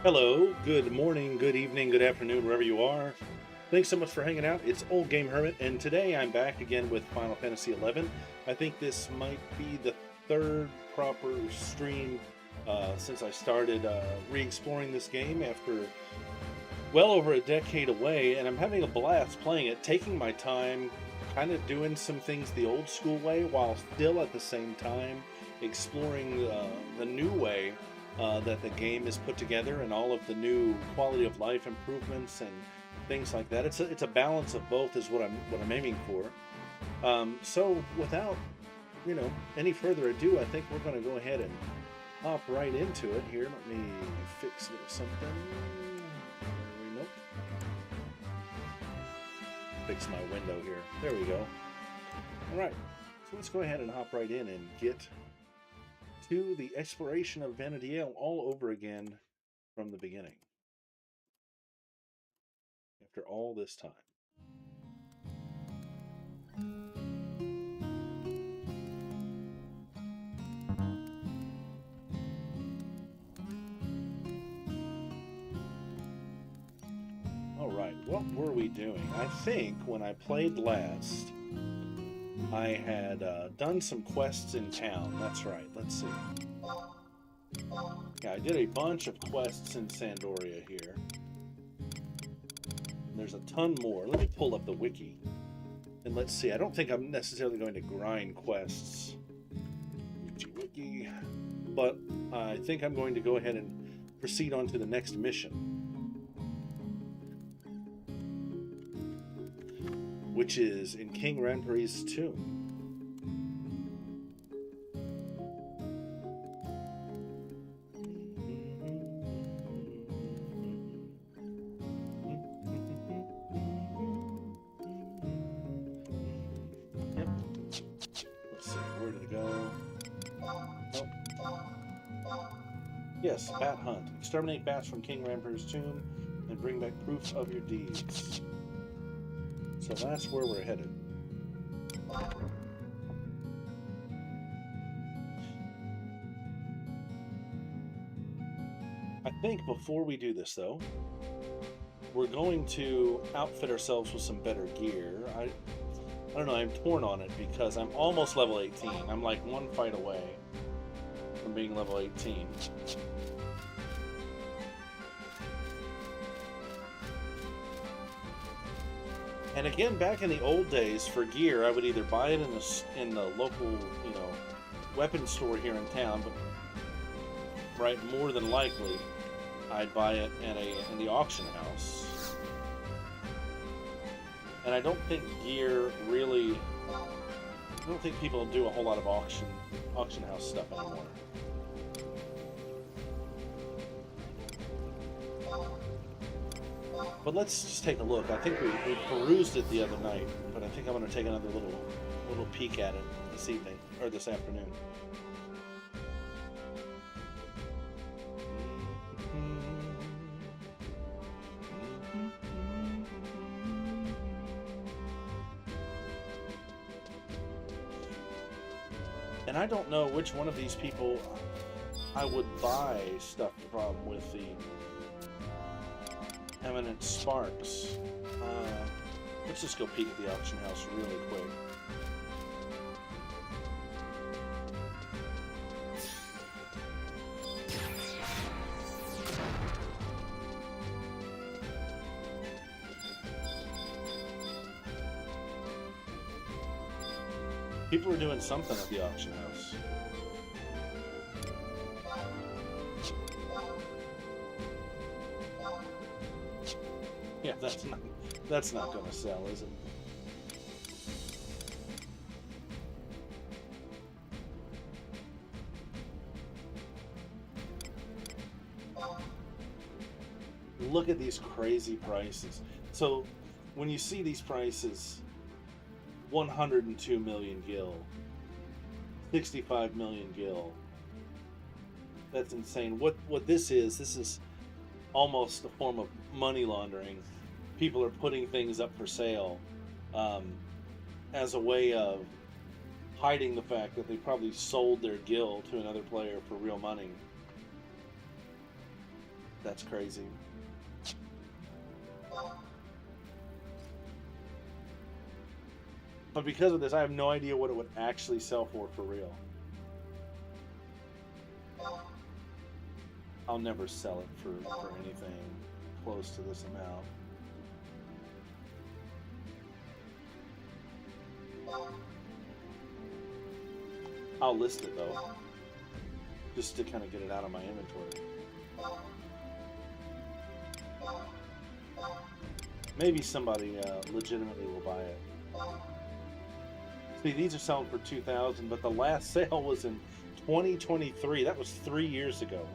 Hello, good morning, good evening, good afternoon, wherever you are. Thanks so much for hanging out. It's Old Game Hermit, and today I'm back again with Final Fantasy XI. I think this might be the third proper stream since I started re-exploring this game after well over a decade away, and I'm having a blast playing it, taking my time, kind of doing some things the old school way while still at the same time exploring the new way that the game is put together and all of the new quality of life improvements and things like that. It's a balance of both is what I'm aiming for. So without any further ado, I think we're going to go ahead and hop right into it here. Let me fix something. Nope. Fix my window here. There we go. All right. So let's go ahead and hop right in and get to the exploration of Vanadiel all over again from the beginning. After all this time. All right, what were we doing? I think when I played last, I had done some quests in town. That's right. Let's see. Yeah, I did a bunch of quests in Sandoria here. And there's a ton more. Let me pull up the wiki. And let's see. I don't think I'm necessarily going to grind quests. Wiki. But I think I'm going to go ahead and proceed on to the next mission, which is in King Ranpari's tomb. Yep. Let's see, where did it go? Oh. Yes, bat hunt. Exterminate bats from King Ranpari's tomb and bring back proof of your deeds. So that's where we're headed. I think before we do this, though, we're going to outfit ourselves with some better gear. I don't know, I'm torn on it because I'm almost level 18. I'm like one fight away from being level 18. And again, back in the old days, for gear, I would either buy it in the local, weapon store here in town, but more than likely, I'd buy it in the auction house. And I don't think gear really. I don't think people do a whole lot of auction house stuff anymore. But let's just take a look. I think we perused it the other night, but I think I'm going to take another little peek at it this evening or this afternoon. And I don't know which one of these people I would buy stuff from with the Eminent Sparks. Let's just go peek at the auction house really quick. People are doing something at the auction house. Yeah, that's not going to sell, is it? Look at these crazy prices. So, when you see these prices, 102 million gil, 65 million gil. That's insane. What this is almost a form of money laundering. People are putting things up for sale as a way of hiding the fact that they probably sold their gil to another player for real money. That's crazy. But because of this, I have no idea what it would actually sell for real. I'll never sell it for anything close to this amount. I'll list it though, just to kind of get it out of my inventory. Maybe somebody legitimately will buy it. See, these are selling for $2,000, but the last sale was in 2023. That was 3 years ago.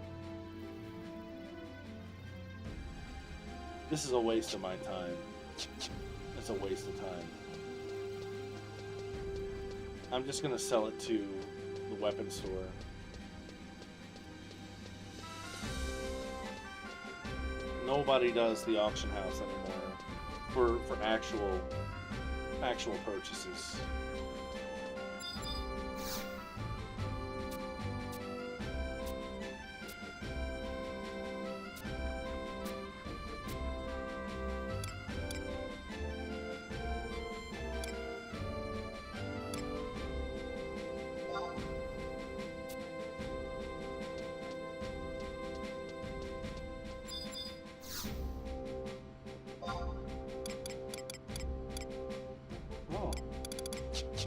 This is a waste of my time. It's a waste of time. I'm just gonna sell it to the weapon store. Nobody does the auction house anymore for actual purchases.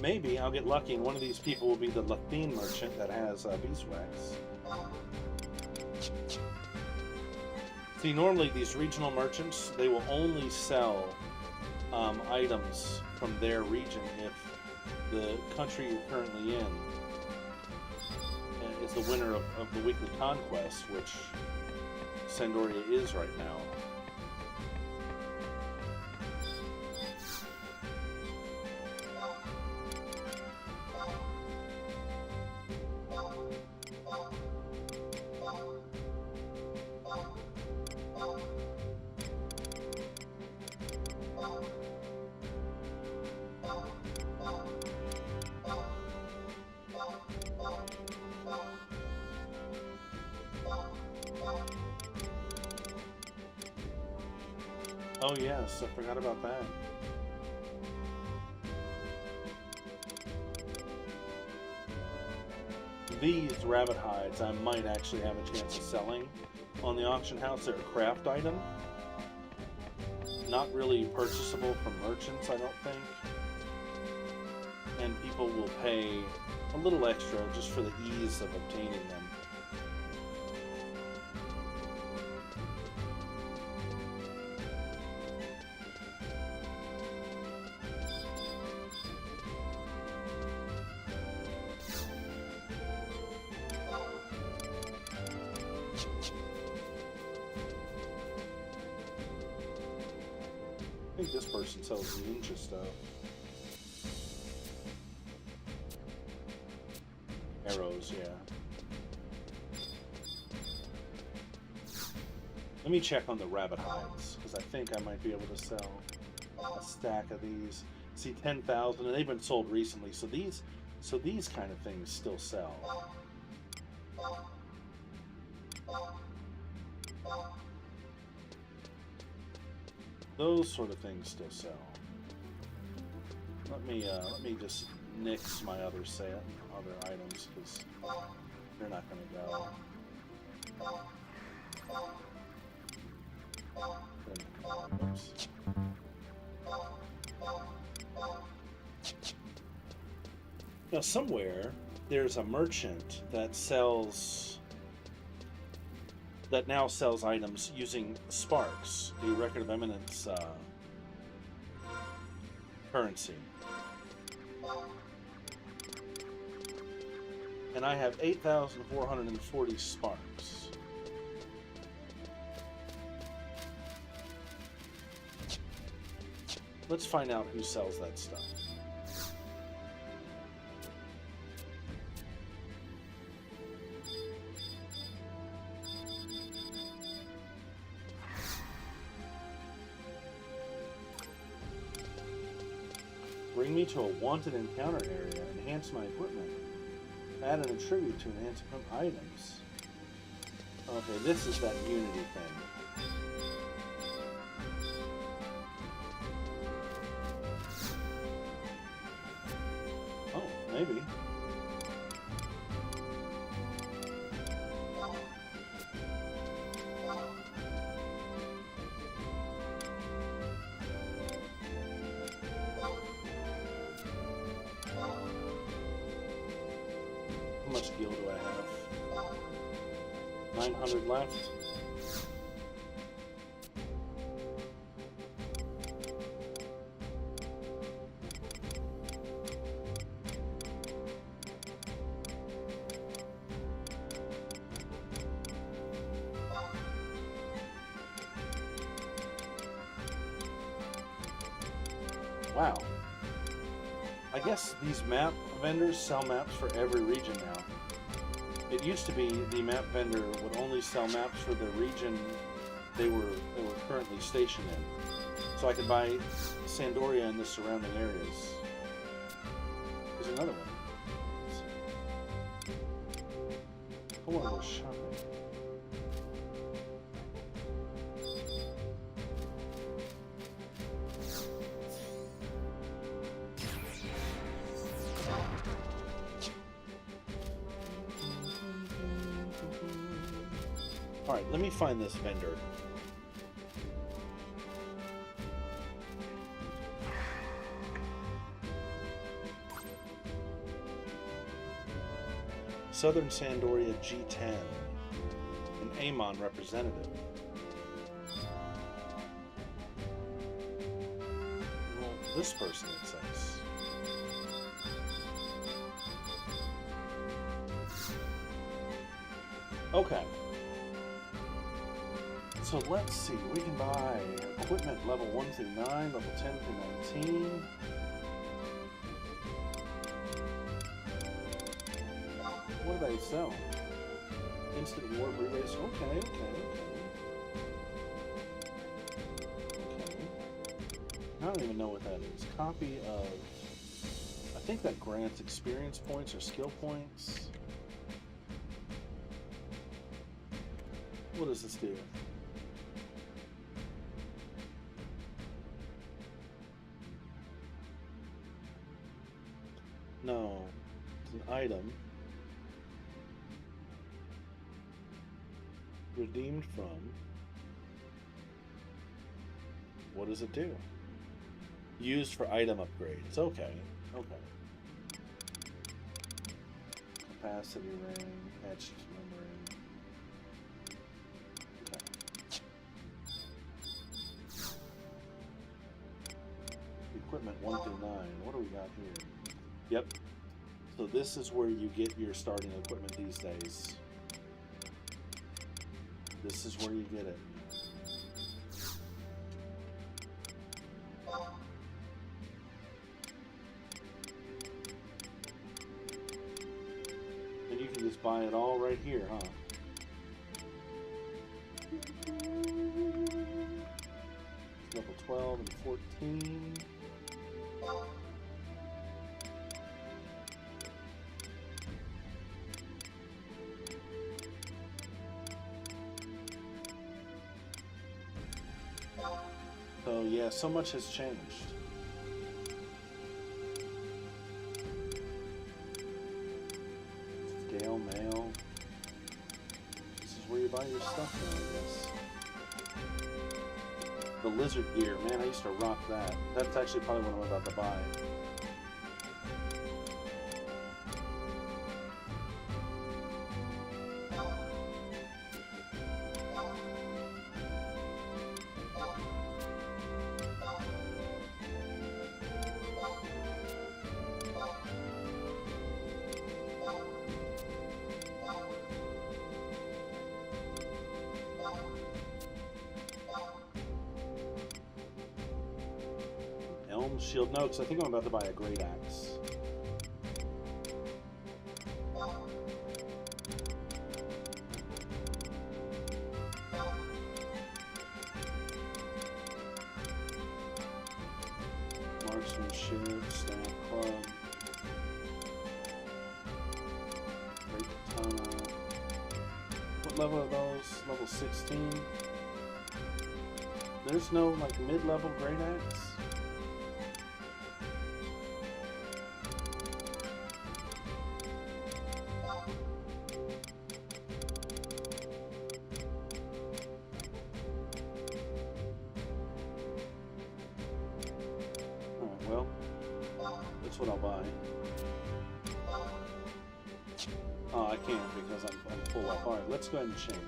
Maybe I'll get lucky and one of these people will be the Lathine merchant that has beeswax. See, normally these regional merchants, they will only sell items from their region if the country you're currently in is the winner of the weekly conquest, which Sandoria is right now. Oh yes, I forgot about that. These rabbit hides I might actually have a chance of selling on the auction house. They're a craft item. Not really purchasable from merchants, I don't think. And people will pay a little extra just for the ease of obtaining them. I think this person sells ninja stuff. Arrows, yeah. Let me check on the rabbit hides, because I think I might be able to sell a stack of these. See, 10,000, and they've been sold recently, so these kind of things still sell. Those sort of things still sell. Let me just nix my other items because they're not going to go. Oops. Now somewhere there's a merchant that now sells items using Sparks, the Record of Eminence currency. And I have 8,440 Sparks. Let's find out who sells that stuff. Bring me to a wanted encounter area. Enhance my equipment. Add an attribute to enhance items. Okay, this is that Unity thing. Oh, maybe. How much gil do I have? 900 left. Wow. I guess these map vendors sell maps for every region now. It used to be the map vendor would only sell maps for the region they were currently stationed in. So I could buy Sandoria and the surrounding areas. There's another one. I want to go shopping. Alright, let me find this vendor. Southern Sandoria G10. An Amon representative. Well, this person, it says. Okay. So let's see, we can buy equipment level 1 through 9, level 10 through 19. What do they sell? Instant warp relays. Okay. I don't even know what that is. Copy of... I think that grants experience points or skill points. What does this do? No, it's an item. Redeemed from. What does it do? Used for item upgrades. Okay. Capacity ring, etched memory. Okay. Equipment 1 through 9. What do we got here? Yep. So this is where you get your starting equipment these days. This is where you get it. And you can just buy it all right here, huh? Level 12 and 14. So yeah, so much has changed. Scale mail. This is where you buy your stuff now, I guess. The lizard gear, man, I used to rock that. That's actually probably what I'm about to buy. Shield, no, because I think I'm about to buy a great axe. Marksmanship, Stamp Club, Great Katana. What level are those? Level 16? There's no, like, mid-level great axe? Alright, well, that's what I'll buy. Oh, I can't because I'm full up. Alright, let's go ahead and change.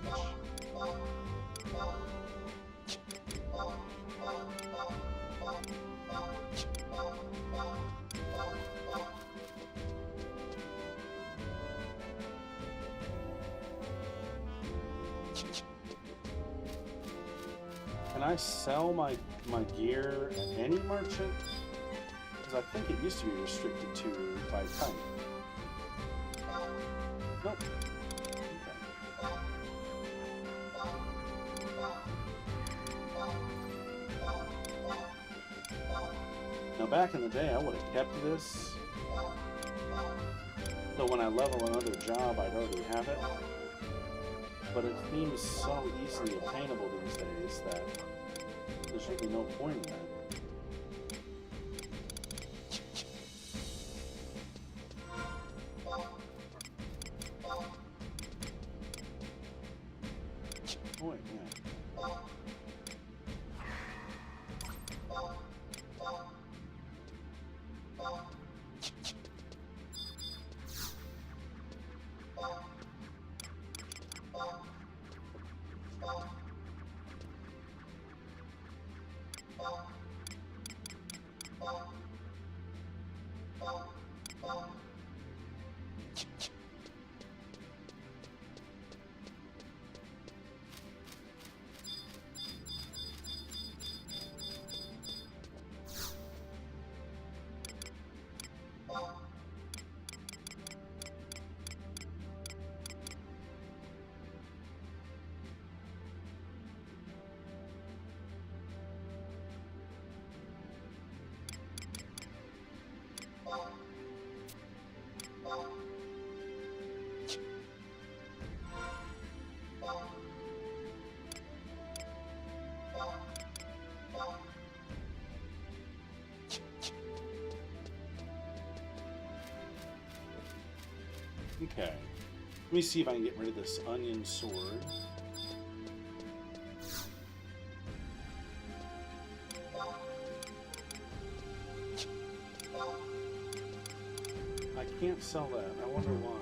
Can I sell my gear at any merchant? Because I think it used to be restricted to by type. Nope. Okay. Now back in the day I would have kept this. So when I level another job I'd already have it. But it seems so easily obtainable these days that there's really no point in that. Oh, wait, yeah. Okay. Let me see if I can get rid of this onion sword. I can't sell that. I wonder why.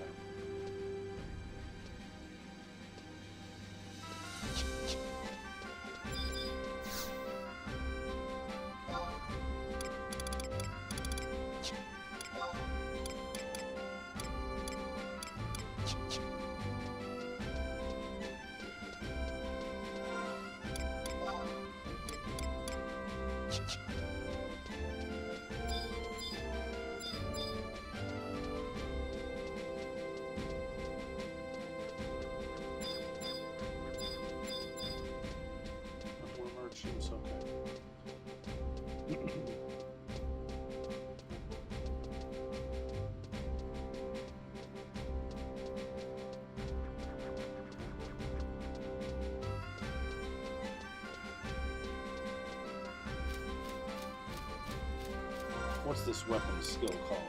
What's this weapon skill called?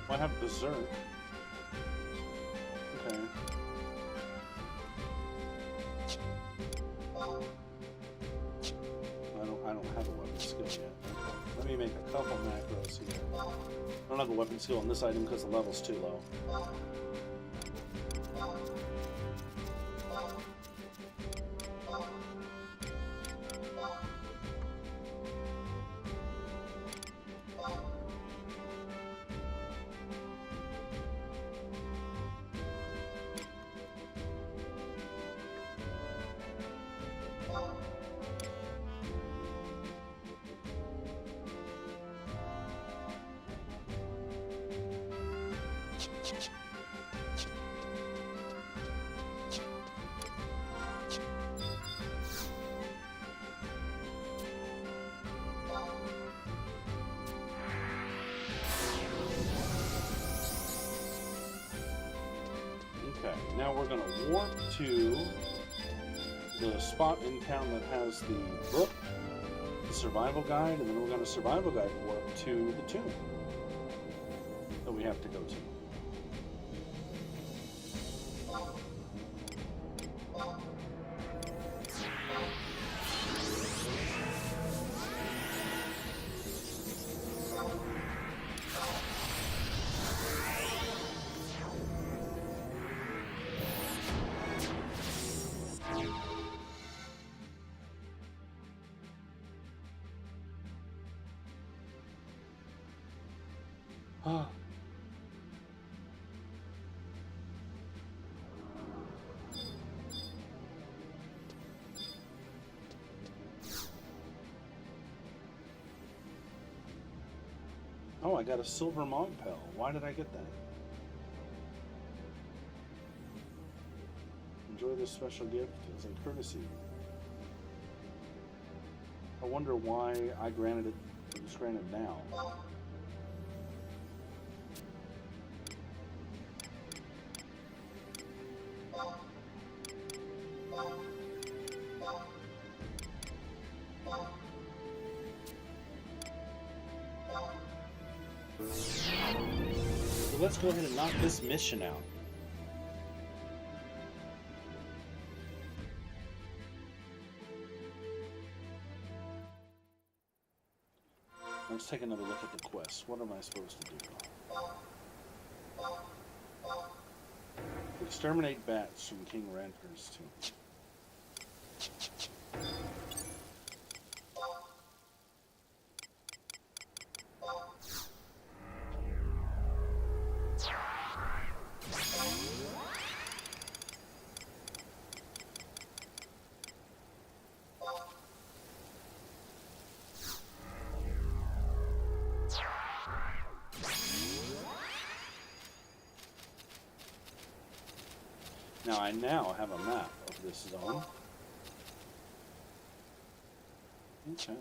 Well, I have Berserk. Okay. I don't have a weapon skill yet. Okay. Let me make a couple macros here. I don't have a weapon skill on this item because the level's too low. Now we're going to warp to the spot in town that has the book, the survival guide, and then we're going to survival guide warp to the tomb that we have to go to. Oh, I got a silver Mogpel. Why did I get that? Enjoy this special gift as a courtesy. I wonder why I granted it. It was granted now. So let's go ahead and knock this mission out. Let's take another look at the quest. What am I supposed to do? Exterminate bats from King Ranter's tomb. Now I now have a map of this zone. Okay.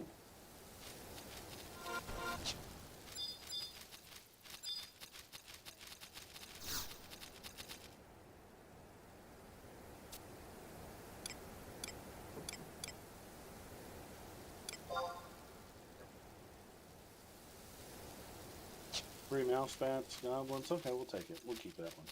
Three mouse bats, goblins. Okay, we'll take it. We'll keep that one.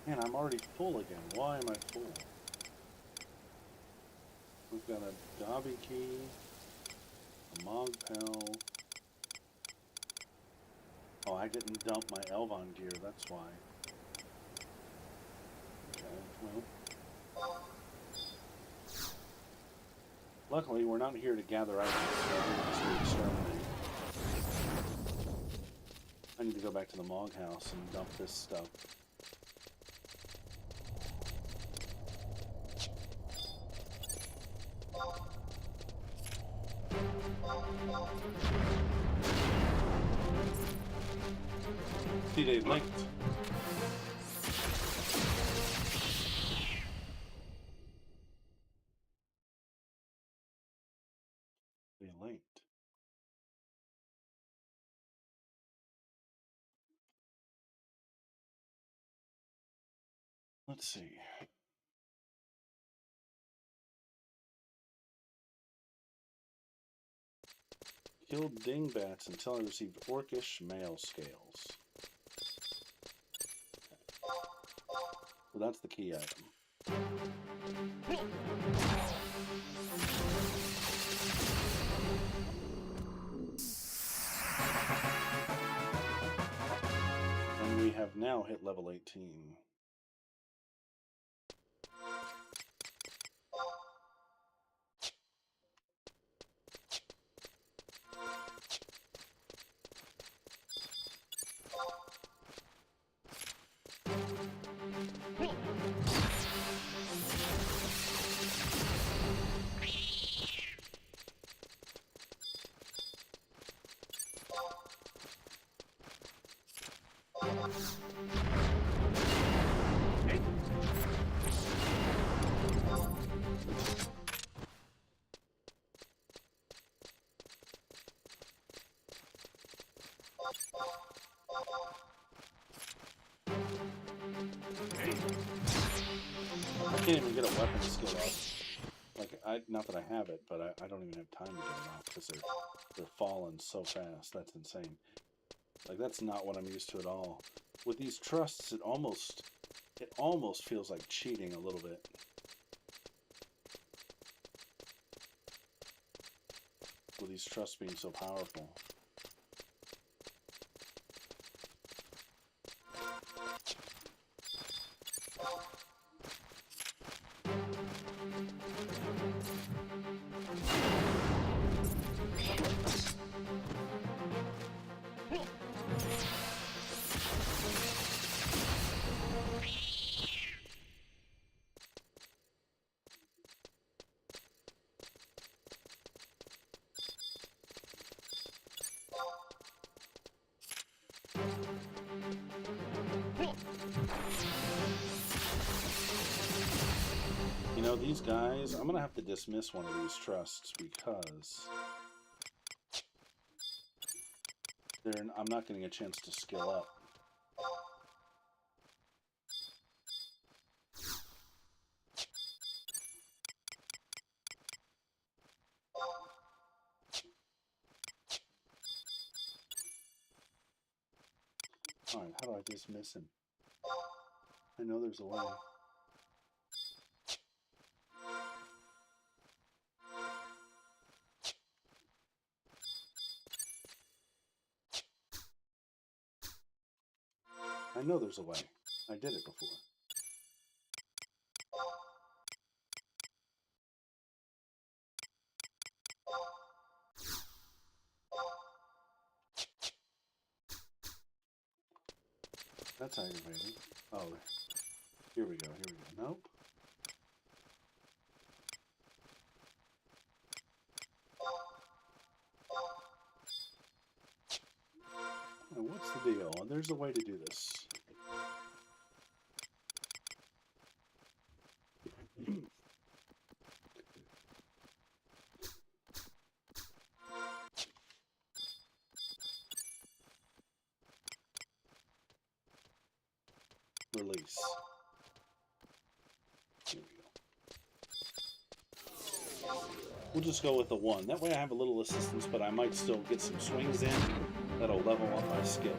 Man, I'm already full again. Why am I full? We've got a Dobby key, a Mogpel. Oh, I didn't dump my Elvon gear, that's why. Okay, well. Luckily, we're not here to gather items, so we're just to exterminate. I need to go back to the Mog House and dump this stuff. See, they linked. They linked. Let's see. Killed dingbats until I received orcish male scales. So that's the key item. And we have now hit level 18. I can't even get a weapon skill up. Like, not that I have it, but I don't even have time to get it off because they're falling so fast. That's insane. Like, that's not what I'm used to at all. With these trusts, it almost feels like cheating a little bit. With these trusts being so powerful. You know, these guys, I'm going to have to dismiss one of these trusts because I'm not getting a chance to skill up. Alright, how do I dismiss him? I know there's a way. I know there's a way. I did it before. That's aggravating. Oh, here we go, here we go. Nope. Now, what's the deal? There's a way to do this. Release. Here we go. We'll just go with the 1. That way I have a little assistance, but I might still get some swings in that'll level up my skill.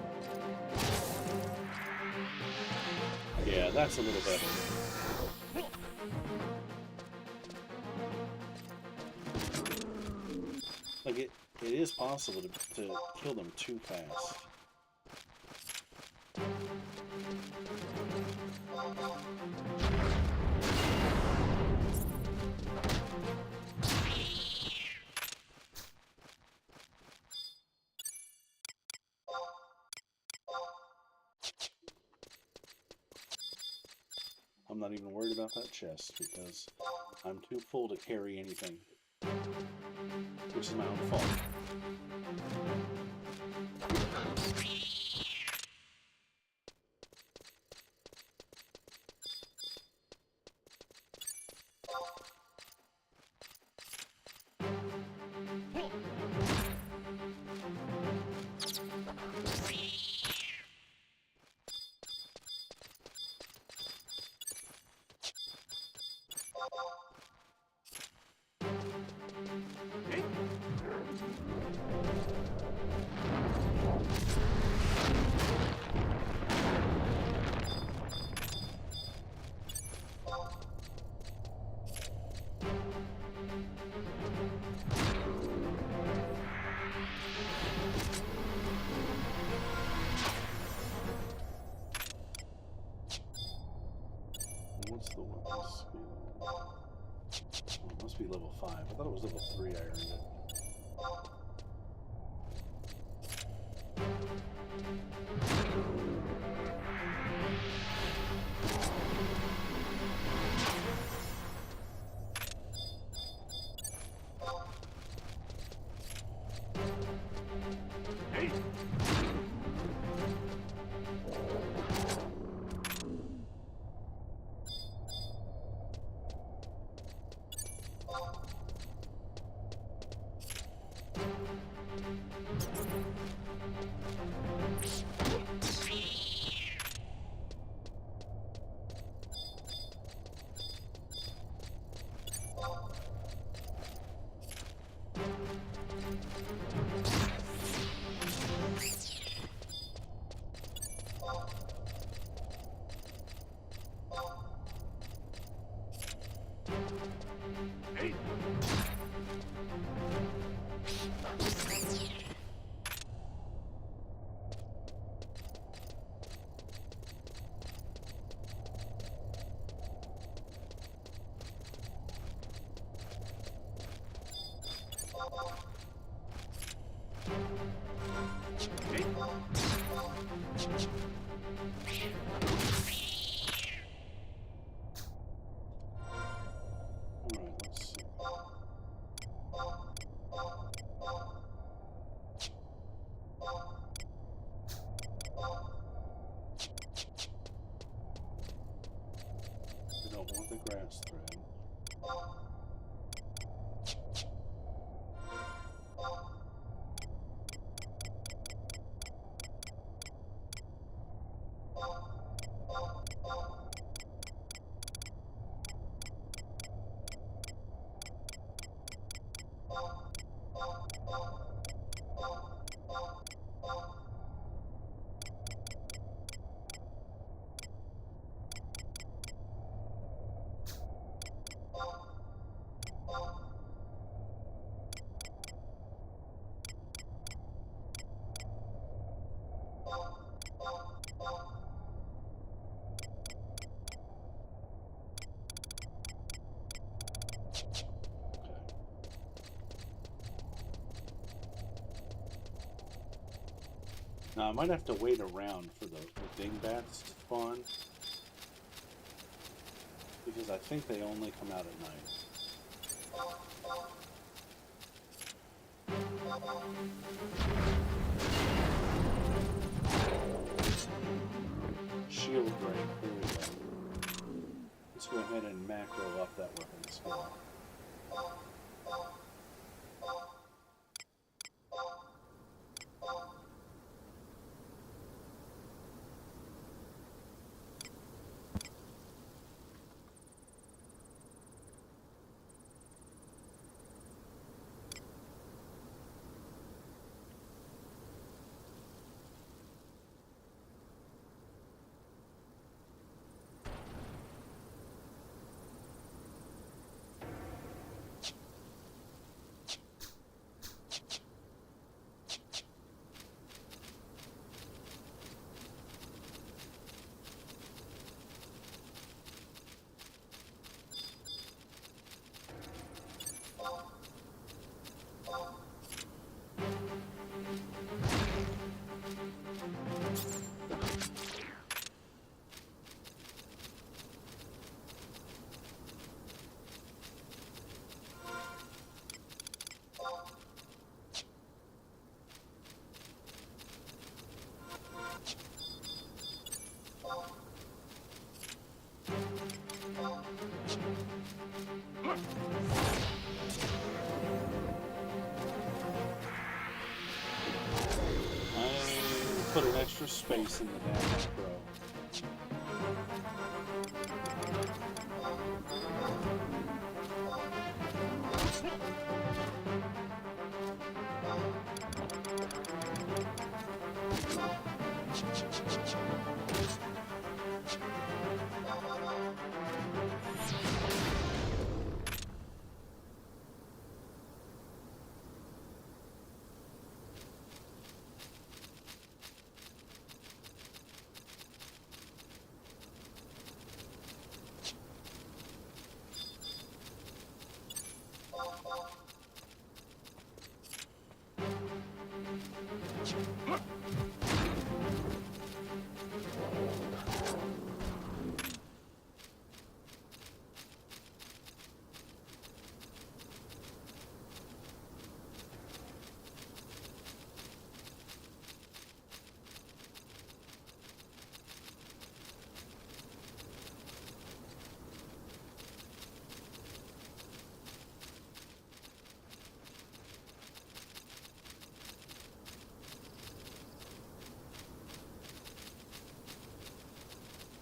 Yeah, that's a little better. Like, it is possible to kill them too fast. I'm not even worried about that chest because I'm too full to carry anything, which is my own fault. What's the weapon skill? Oh, it must be level 5. I thought it was level 3 I earned it. Okay. Alright, let's see. We don't want the grass thread. Now, I might have to wait around for the dingbats to spawn, because I think they only come out at night. Shield break, here we go. Let's go ahead and macro up that weapon skill. Put an extra space in the damage pro.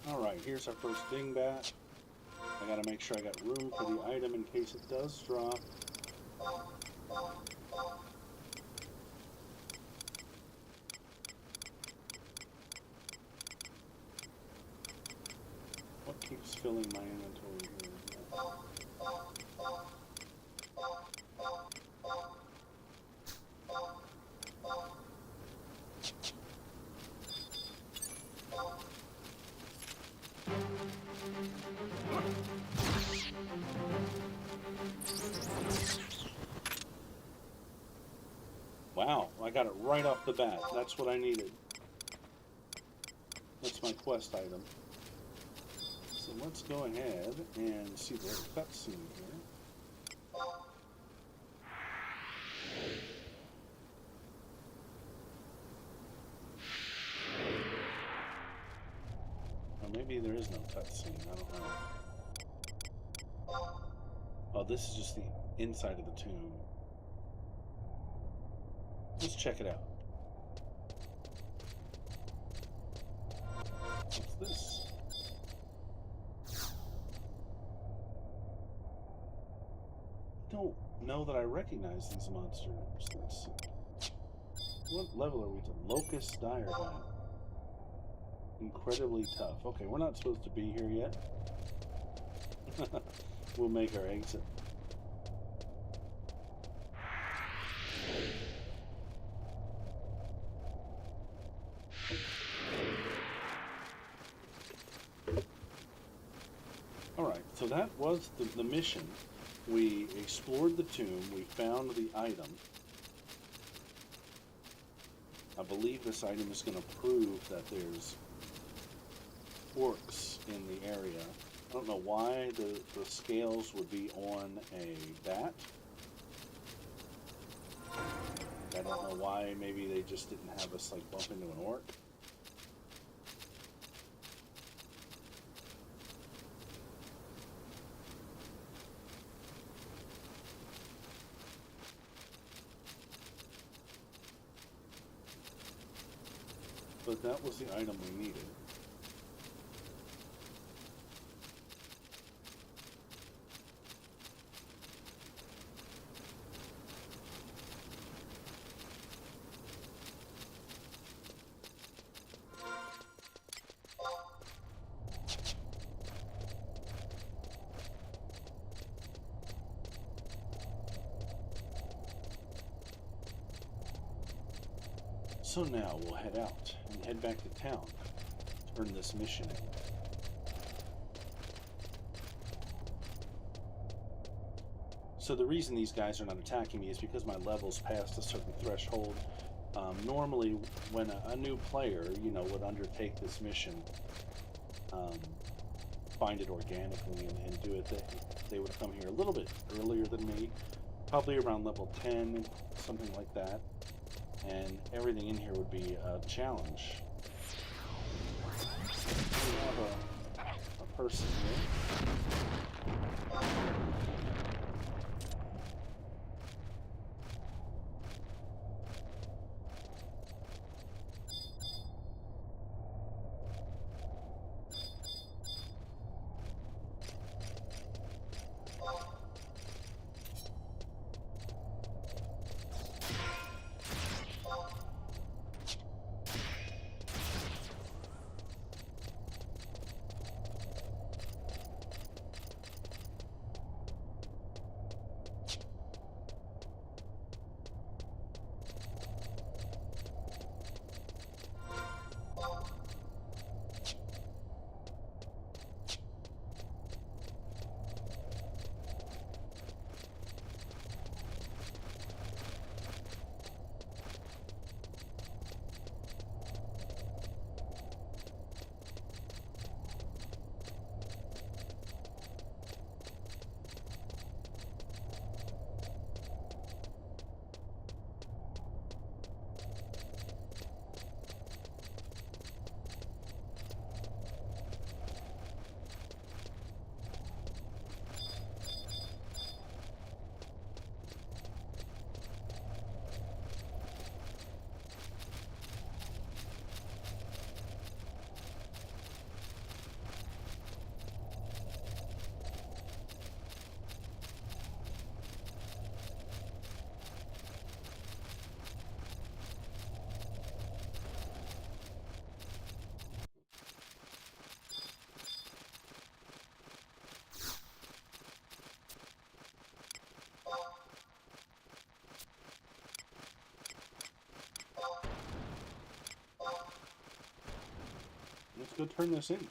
Alright, here's our first dingbat. I gotta make sure I got room for the item in case it does drop. What keeps filling my inventory here? got it right off the bat. That's what I needed. That's my quest item. So let's go ahead and see the cutscene here. Or maybe there is no cutscene. I don't know. Oh, this is just the inside of the tomb. Let's check it out. What's this? I don't know that I recognize these monsters. Let's see. What level are we to? Locust Direbat. Incredibly tough. Okay, we're not supposed to be here yet. We'll make our exit. Alright, so that was the mission. We explored the tomb, we found the item. I believe this item is going to prove that there's orcs in the area. I don't know why the scales would be on a bat. I don't know why, maybe they just didn't have us like bump into an orc. But that was the item we needed. So now we'll head out and head back to town to turn this mission in. So the reason these guys are not attacking me is because my level's past a certain threshold. Normally, when a new player, would undertake this mission, find it organically and do it, they would come here a little bit earlier than me, probably around level 10, something like that. And everything in here would be a challenge. We have a person here. Let's go turn this in.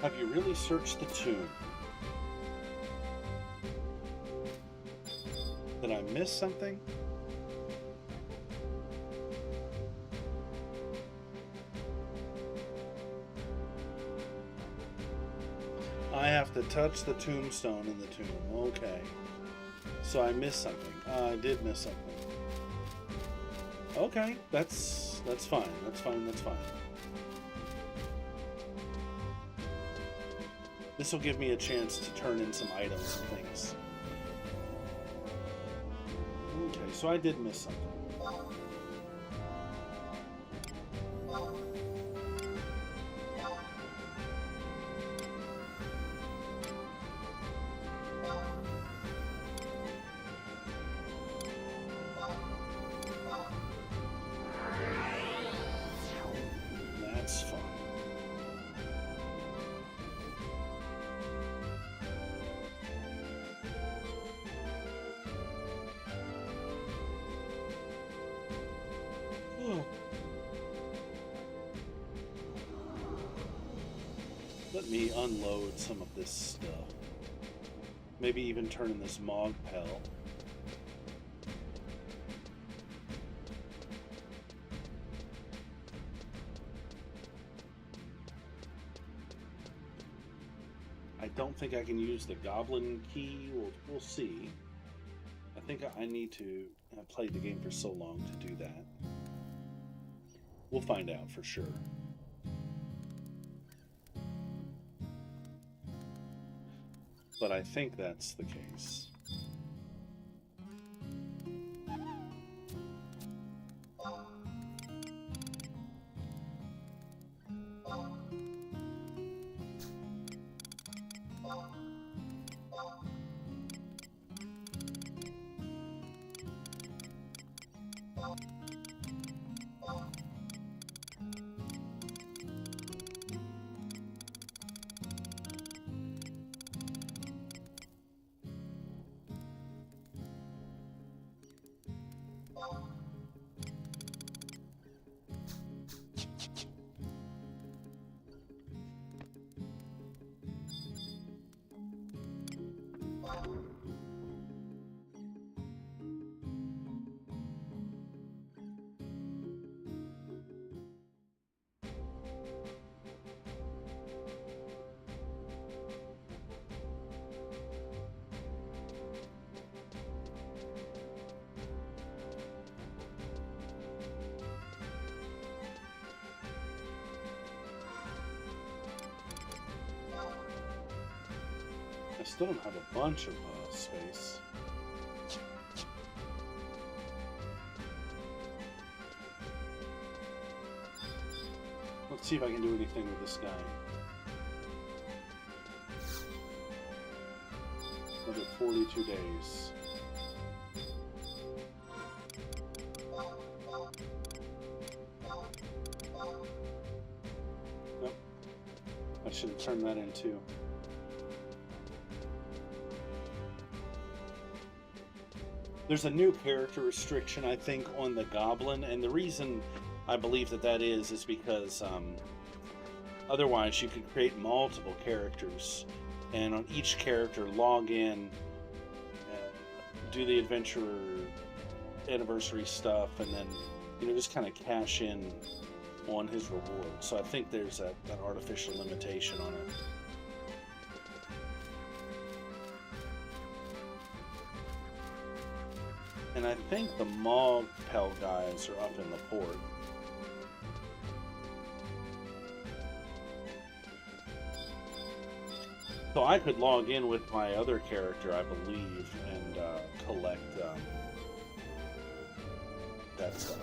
Have you really searched the tomb? Did I miss something? I have to touch the tombstone in the tomb. Okay. So I missed something. I did miss something. Okay, that's fine. That's fine. That's fine. This will give me a chance to turn in some items and things. Okay, so I did miss something. That's fine. Oh. Let me unload some of this stuff. Maybe even turn in this Mog Pel. I don't think I can use the Goblin key. We'll see. I think I need to. I played the game for so long to do that. We'll find out for sure. But I think that's the case. I still don't have a bunch of space. Let's see if I can do anything with this guy. Another 42 days. Nope. I should have turned that in too. There's a new character restriction, I think, on the Goblin, and the reason I believe that is because otherwise you could create multiple characters, and on each character log in, do the adventurer anniversary stuff, and then just kind of cash in on his reward. So I think there's that artificial limitation on it. And I think the Mog Pel guys are up in the port. So I could log in with my other character, I believe, and collect that stuff.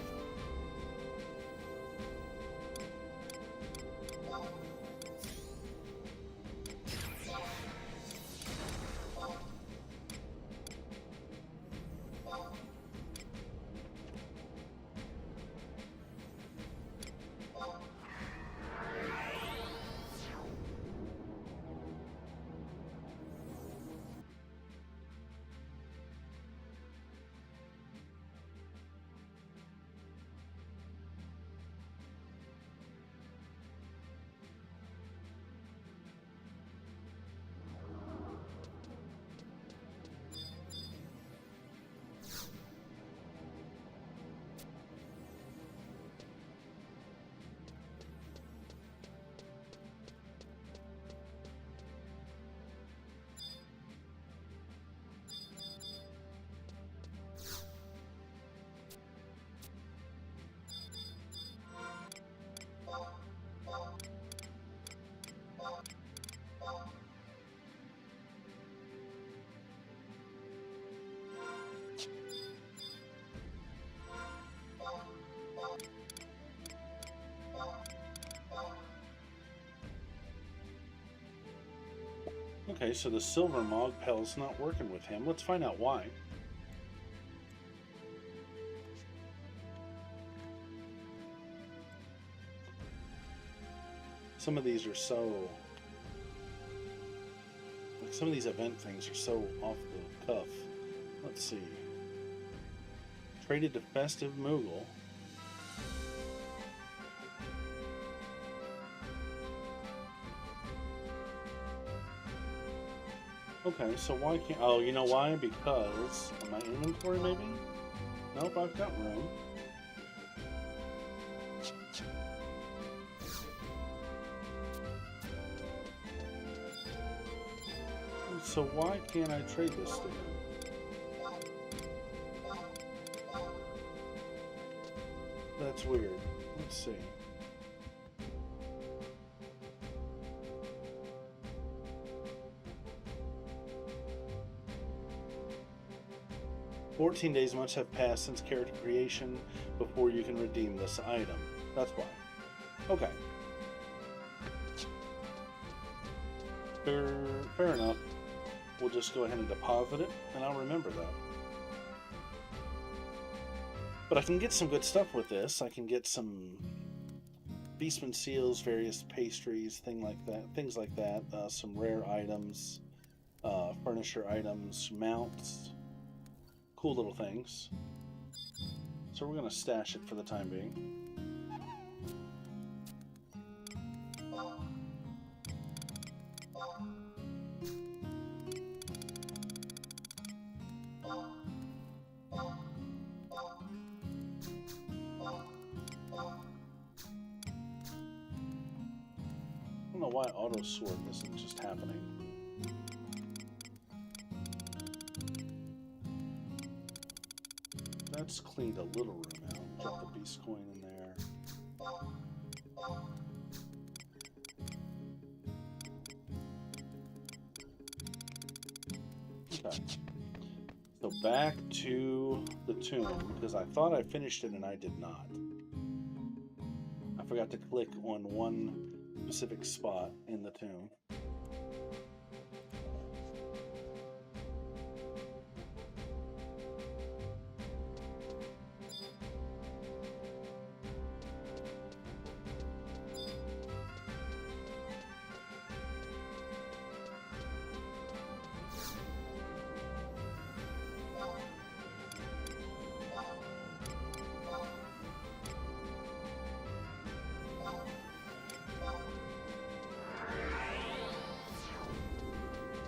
Okay, so the silver Mogpel's not working with him. Let's find out why. Some of these are so... like, some of these event things are so off the cuff. Let's see. Traded to Festive Moogle. Okay, so why can't... oh, you know why? Because of my inventory, maybe? Nope, I've got room. So why can't I trade this to him? That's weird. Let's see. "14 days must have passed since character creation before you can redeem this item." That's why. Okay. Fair enough. We'll just go ahead and deposit it, and I'll remember that. But I can get some good stuff with this. I can get some Beastman seals, various pastries, things like that. Some rare items, furniture items, mounts, cool little things. So we're going to stash it for the time being. I don't know why auto sort isn't just happening. That's cleaned a little room out. Drop the beast coin in there. Okay. So back to the tomb, because I thought I finished it and I did not. I forgot to click on one specific spot in the tomb.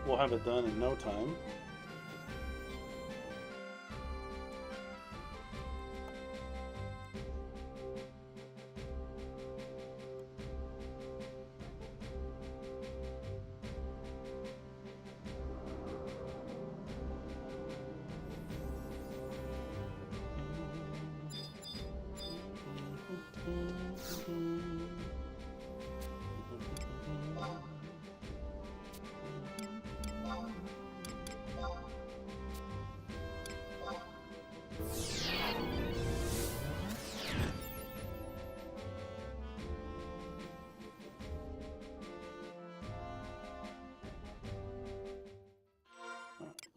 We'll have it done in no time.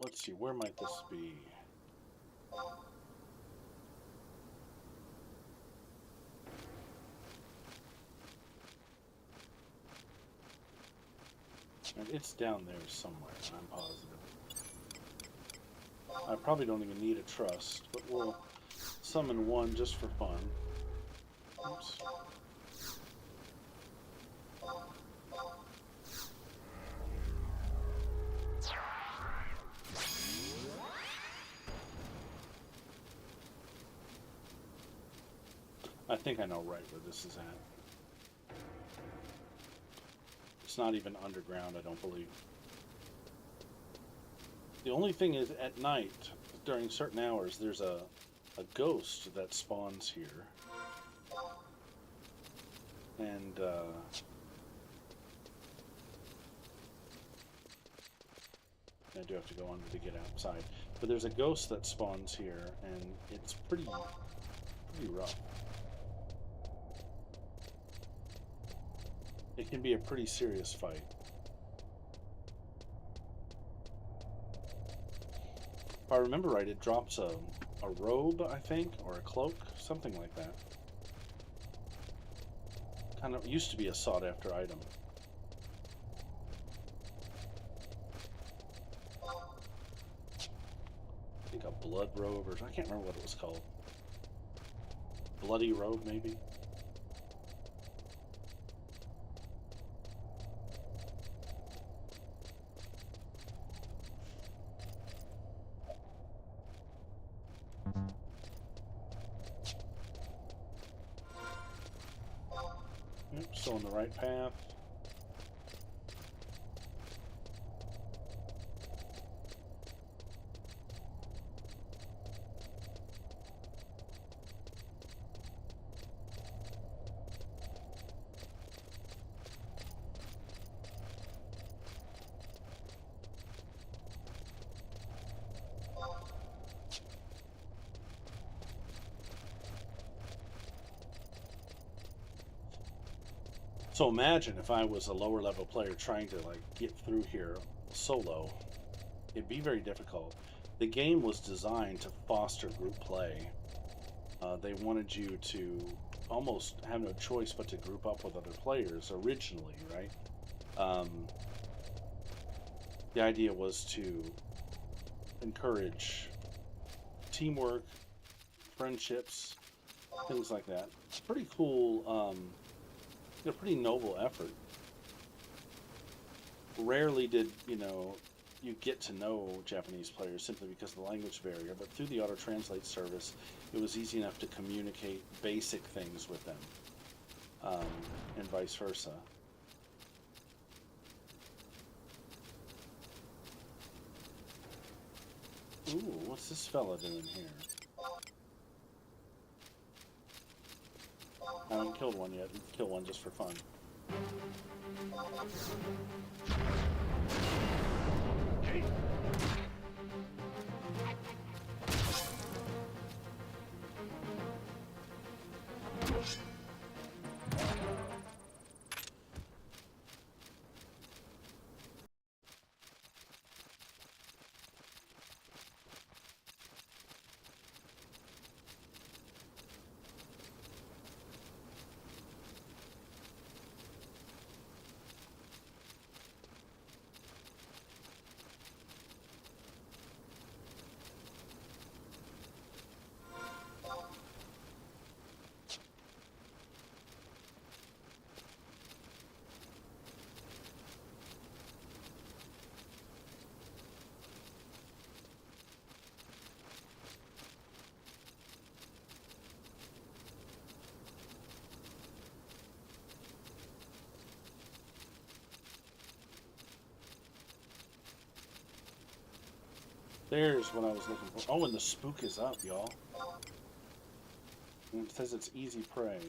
Let's see, where might this be? And it's down there somewhere, I'm positive. I probably don't even need a trust, but we'll summon one just for fun. Oops. I think I know right where this is at. It's not even underground, I don't believe. The only thing is, at night, during certain hours, there's a ghost that spawns here. And, I do have to go under to get outside. But there's a ghost that spawns here, and it's pretty rough. It can be a pretty serious fight. If I remember right, it drops a robe, I think, or a cloak, something like that. Kind of used to be a sought-after item. I think a blood robe, or I can't remember what it was called. Bloody robe, maybe? Yep, still on the right path. So imagine if I was a lower level player trying to like get through here solo. It'd be very difficult. The game was designed to foster group play. They wanted you to almost have no choice but to group up with other players originally, right? The idea was to encourage teamwork, friendships, things like that. It's pretty cool. A pretty noble effort. Rarely did, you get to know Japanese players simply because of the language barrier, but through the auto-translate service, it was easy enough to communicate basic things with them, and vice versa. Ooh, what's this fella doing here? I haven't killed one yet. Kill one just for fun. There's what I was looking for. Oh, and the spook is up, y'all. And it says it's easy prey.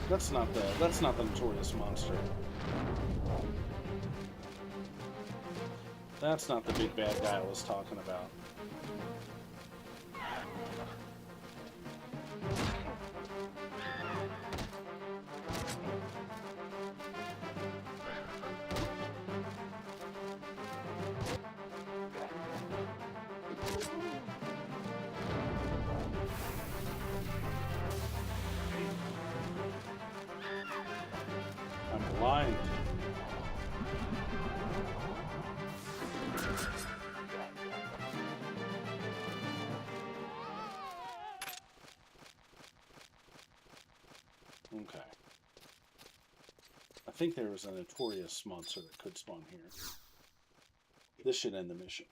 That's not the notorious monster. That's not the big bad guy I was talking about. I'm blind. Okay. I think there was a notorious monster that could spawn here. This should end the mission.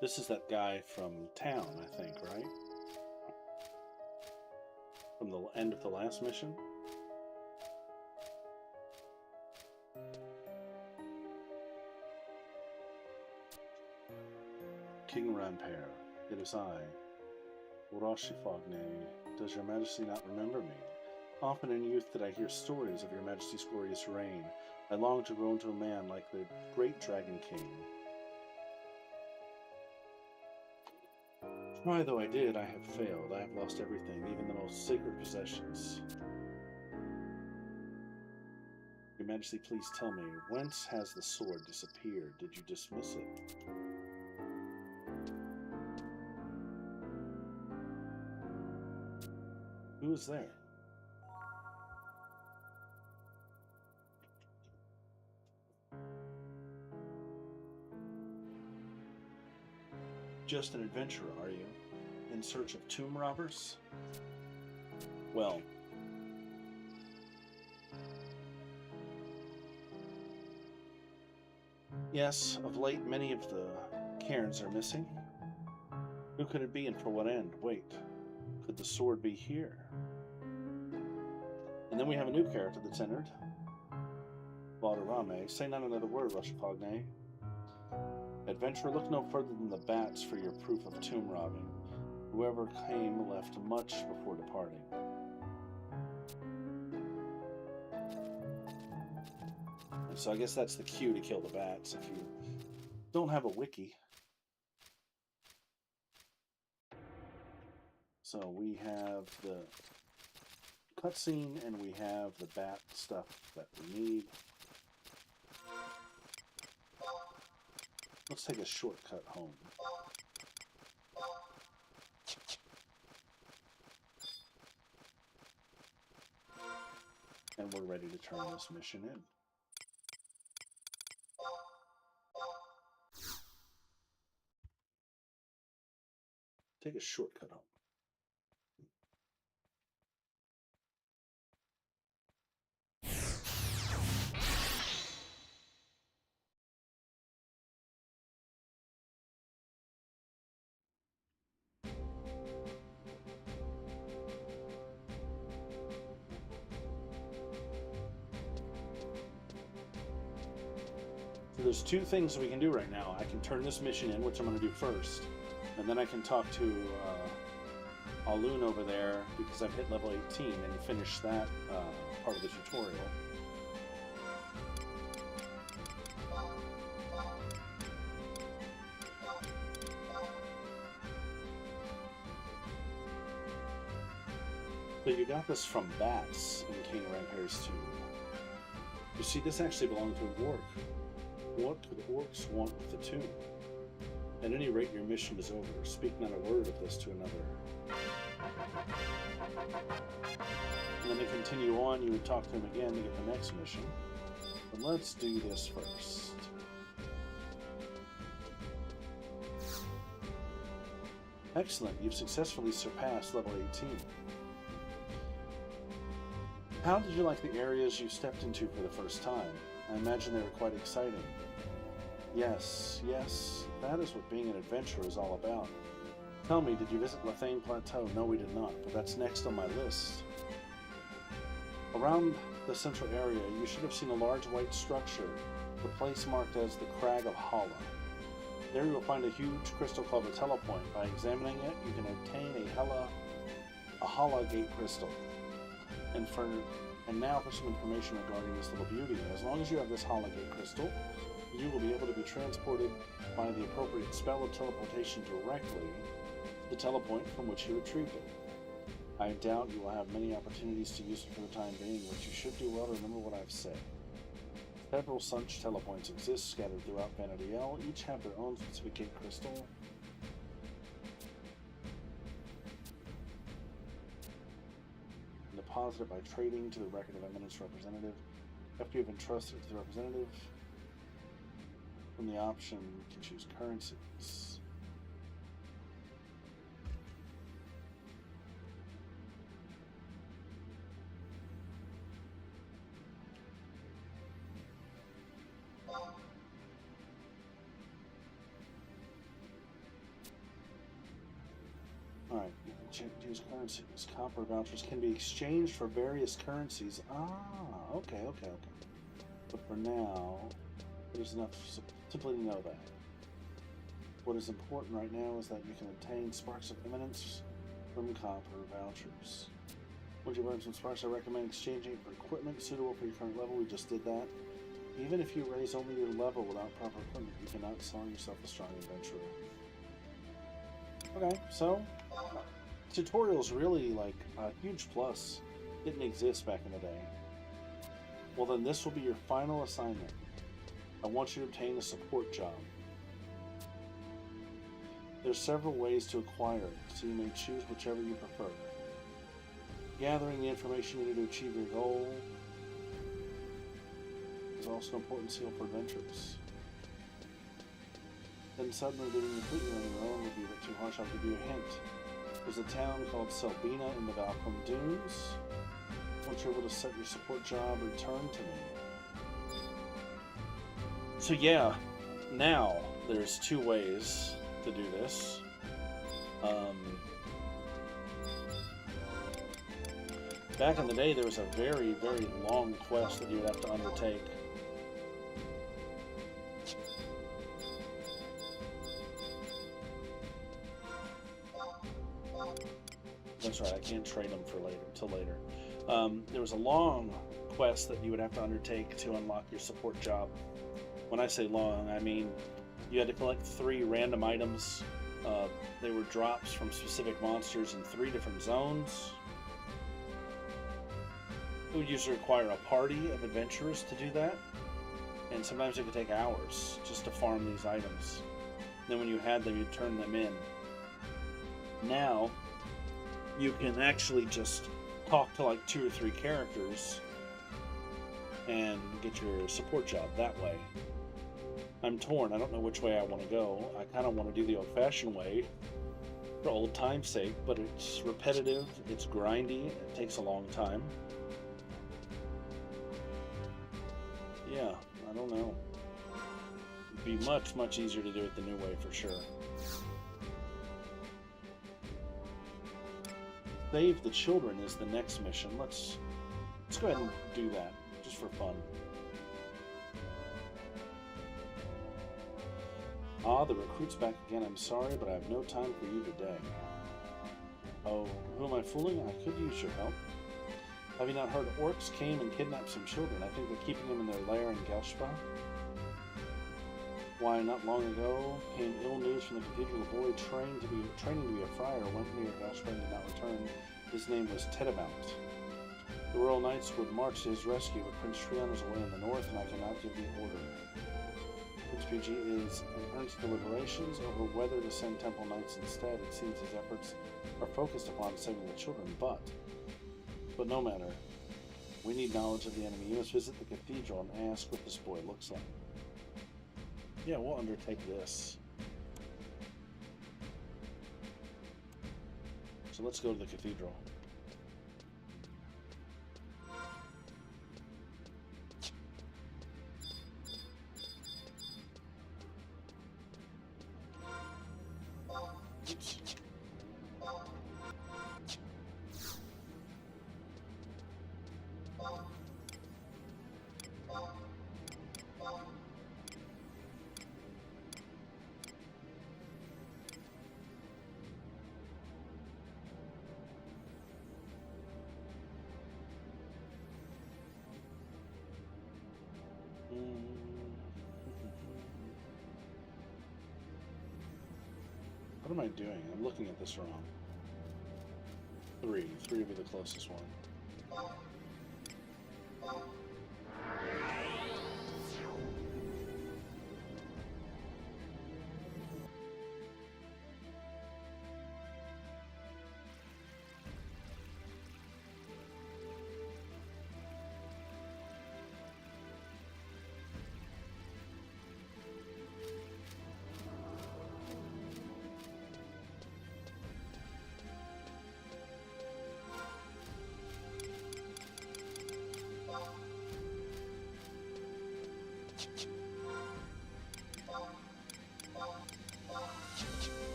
This is that guy from town, I think, right? From the end of the last mission? King Rampere, it is I. Urashifagne, does your majesty not remember me? Often in youth did I hear stories of your majesty's glorious reign. I long to grow into a man like the great Dragon King. Try though I did, I have failed. I have lost everything, even the most sacred possessions. Your Majesty, please tell me, whence has the sword disappeared? Did you dismiss it? Who is there? Just an adventurer, are you? In search of tomb robbers? Well, yes, of late many of the cairns are missing. Who could it be and for what end? Wait, could the sword be here? And then we have a new character that's entered. Valderrame. Say not another word, Rushafogne. Adventurer, look no further than the bats for your proof of tomb robbing. Whoever came left much before departing. And so I guess that's the cue to kill the bats if you don't have a wiki. So we have the cutscene and we have the bat stuff that we need. Let's take a shortcut home. And we're ready to turn this mission in. Take a shortcut home. So there's two things we can do right now. I can turn this mission in, which I'm going to do first, and then I can talk to Alun over there because I've hit level 18 and finish that part of the tutorial. So you got this from bats in King Ranhair's tomb. You see, this actually belonged to an orc. What could orcs want with the tomb? At any rate, your mission is over. Speak not a word of this to another. And then to continue on, you would talk to him again to get the next mission. But let's do this first. Excellent, you've successfully surpassed level 18. How did you like the areas you stepped into for the first time? I imagine they were quite exciting. Yes, that is what being an adventurer is all about. Tell me, did you visit Lethane Plateau? No, we did not, but that's next on my list. Around the central area, you should have seen a large white structure, the place marked as the Crag of Hala. There you will find a huge crystal called a telepoint. By examining it, you can obtain a Hala Gate crystal. And now for some information regarding this little beauty. As long as you have this Hala Gate crystal, you will be able to be transported by the appropriate spell of teleportation directly to the telepoint from which you retrieved it. I doubt you will have many opportunities to use it for the time being, but you should do well to remember what I've said. Several such telepoints exist scattered throughout Vanity L. Each have their own specific gate crystal. And deposited by trading to the record of Eminence representative. After you have entrusted it to the representative, from the option you can choose currencies. Alright, use currencies. Copper vouchers can be exchanged for various currencies. Ah, okay. But for now, there's enough simply to know that. What is important right now is that you can obtain sparks of eminence from copper vouchers. Would you learn some sparks? I recommend exchanging it for equipment suitable for your current level. We just did that. Even if you raise only your level without proper equipment, you cannot sell yourself a strong adventurer. Okay, so tutorials really like a huge plus. Didn't exist back in the day. Well, then this will be your final assignment. I want you to obtain a support job. There's several ways to acquire it, so you may choose whichever you prefer. Gathering the information you need to achieve your goal is also an important seal for adventurers. Then suddenly leaving you completely on your own would be a bit too harsh. I'll give you a hint. There's a town called Selbina in the Valkyrie Dunes. Once you're able to set your support job, return to me. So yeah, now there's two ways to do this. Back in the day, there was a very, very long quest that you would have to undertake. That's right, I can't trade them for later, till later. There was a long quest that you would have to undertake to unlock your support job. When I say long, I mean you had to collect 3 random items. They were drops from specific monsters in 3 different zones. It would usually require a party of adventurers to do that, and sometimes it could take hours just to farm these items. Then when you had them, you'd turn them in. Now, you can actually just talk to like 2 or 3 characters and get your support job that way. I'm torn. I don't know which way I want to go. I kind of want to do the old-fashioned way for old time's sake, but it's repetitive, it's grindy, it takes a long time. Yeah, I don't know. It'd be much, much easier to do it the new way for sure. Save the children is the next mission. Let's go ahead and do that, just for fun. Ah, the recruit's back again. I'm sorry, but I have no time for you today. Oh, who am I fooling? I could use your help. Have you not heard orcs came and kidnapped some children? I think they're keeping them in their lair in Gelshpa. Why, not long ago, came ill news from the cathedral. A boy training to be a friar went near Gelshpa and did not return. His name was Tedamount. The royal knights would march to his rescue, but Prince Trion is away in the north, and I cannot give the order. Prince PG is in earnest deliberations over whether to send temple knights instead. It seems his efforts are focused upon saving the children, but no matter. We need knowledge of the enemy. You must visit the cathedral and ask what this boy looks like. Yeah, we'll undertake this. So let's go to the cathedral. Oops. What am I doing? I'm looking at this wrong. 3 would be the closest one.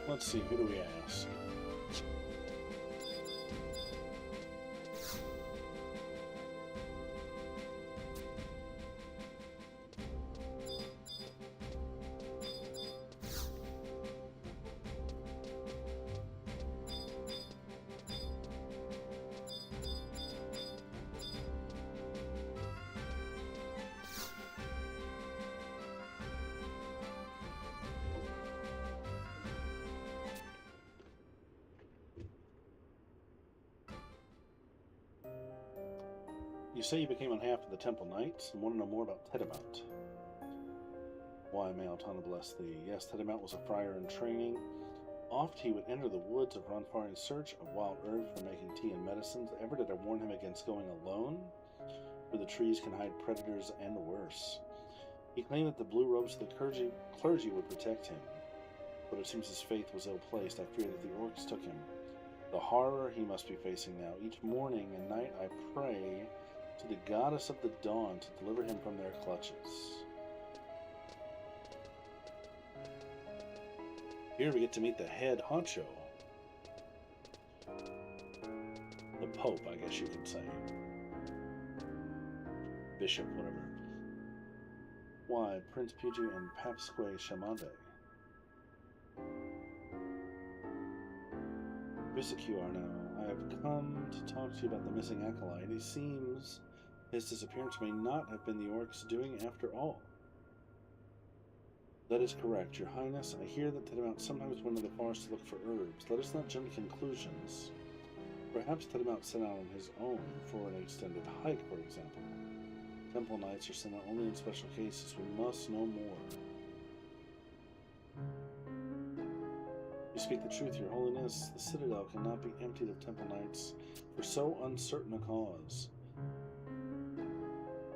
Let's see, who do we ask? You say you became on half of the Temple Knights and want to know more about Tedamount. Why, may Altana bless thee. Yes, Tedamount was a friar in training. Oft he would enter the woods of Ronfar in search of wild herbs for making tea and medicines. Ever did I warn him against going alone, where the trees can hide predators and worse. He claimed that the blue robes of the clergy would protect him, but it seems his faith was ill-placed. I fear that the orcs took him. The horror he must be facing now. Each morning and night I pray to the goddess of the dawn to deliver him from their clutches. Here we get to meet the head honcho. The Pope, I guess you could say. Bishop, whatever. Why, Prince Piju and Papsque Chamande. Visicuar now. I have come to talk to you about the missing acolyte. It seems his disappearance may not have been the orcs' doing after all. That is correct, Your Highness. I hear that Tedamount sometimes went to the forest to look for herbs. Let us not jump to conclusions. Perhaps Tedamount set out on his own for an extended hike, for example. Temple Knights are sent out only in special cases. We must know more. You speak the truth, Your Holiness. The Citadel cannot be emptied of Temple Knights for so uncertain a cause.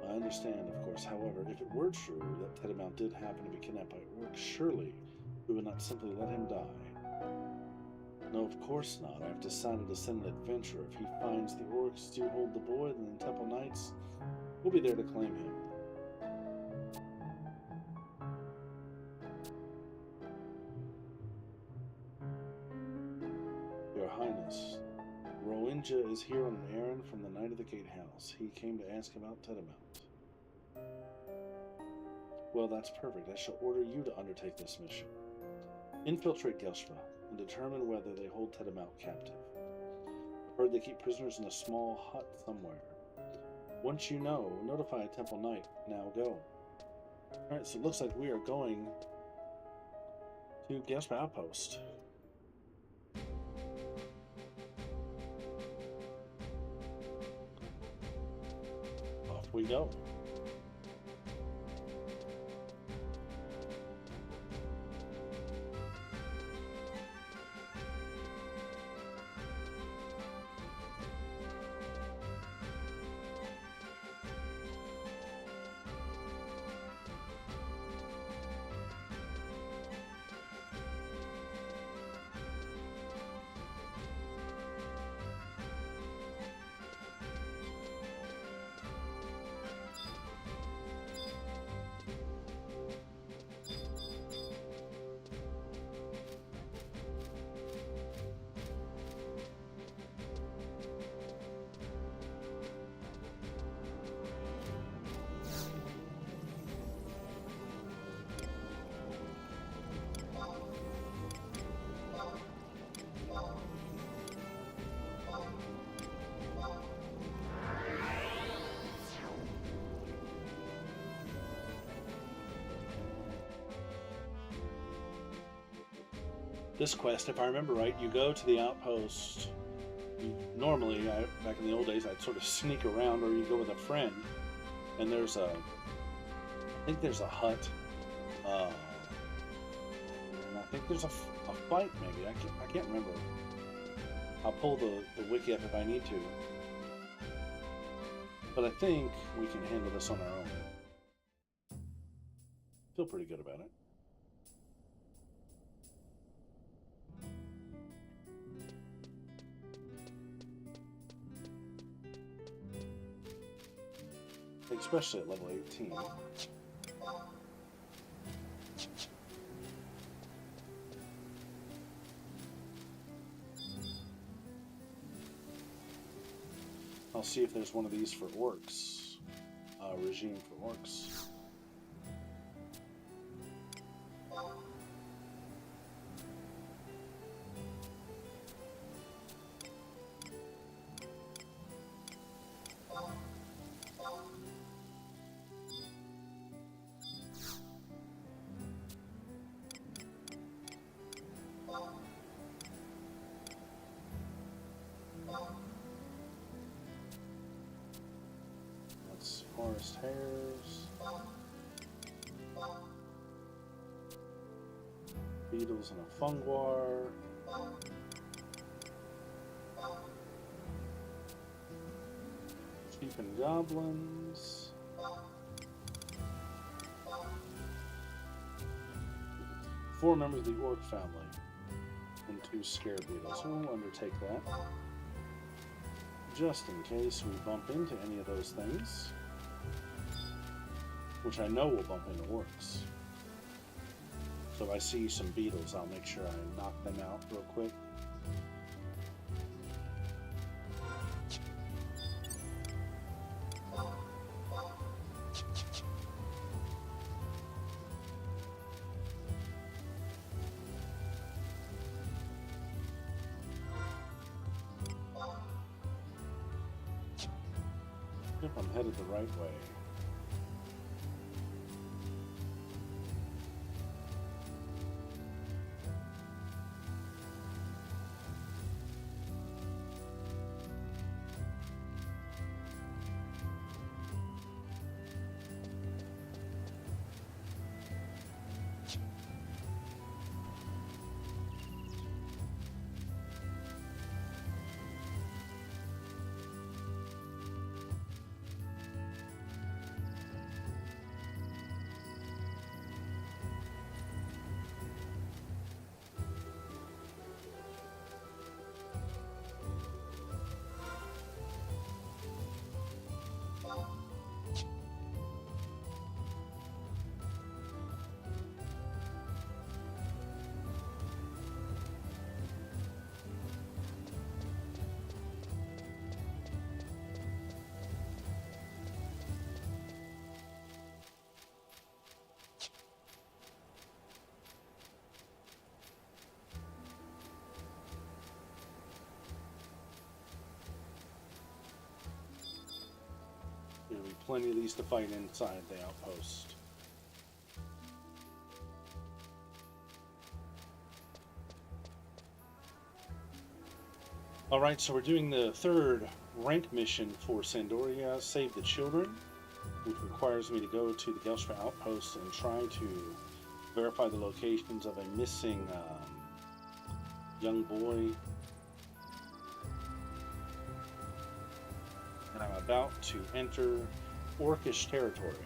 I understand, of course. However, if it were true that Tedamount did happen to be kidnapped by orcs, surely we would not simply let him die. No, of course not. I have decided to send an adventurer. If he finds the orcs do hold the boy, then the Temple Knights will be there to claim him. Your Highness, Roinja is here on an errand from the Knight of the Gatehouse. He came to ask about Tedamount. Well, that's perfect. I shall order you to undertake this mission. Infiltrate Gelshma and determine whether they hold Tedamount captive. I've heard they keep prisoners in a small hut somewhere. Once you know, notify a Temple Knight. Now go. Alright, so it looks like we are going to Gelshma Outpost. Off we go. This quest, if I remember right, you go to the outpost. Normally, back in the old days, I'd sort of sneak around, or you go with a friend, and there's I think there's a hut, and I think there's a fight, maybe. I can't remember. I'll pull the wiki up if I need to. But I think we can handle this on our own. Feel pretty good about it. Especially at level 18. I'll see if there's one of these for orcs. Regime for orcs. forest hares. Beetles and a funguar. Sheep and goblins. 4 members of the orc family. And 2 scare beetles. So we'll undertake that. Just in case we bump into any of those things. Which I know will bump into orcs. So if I see some beetles, I'll make sure I knock them out real quick. Yep, I'm headed the right way. There'll be plenty of these to fight inside the outpost. Alright, so we're doing the 3rd rank mission for Sandoria, Save the Children, which requires me to go to the Gelstra outpost and try to verify the locations of a missing young boy. And I'm about to enter Orcish territory.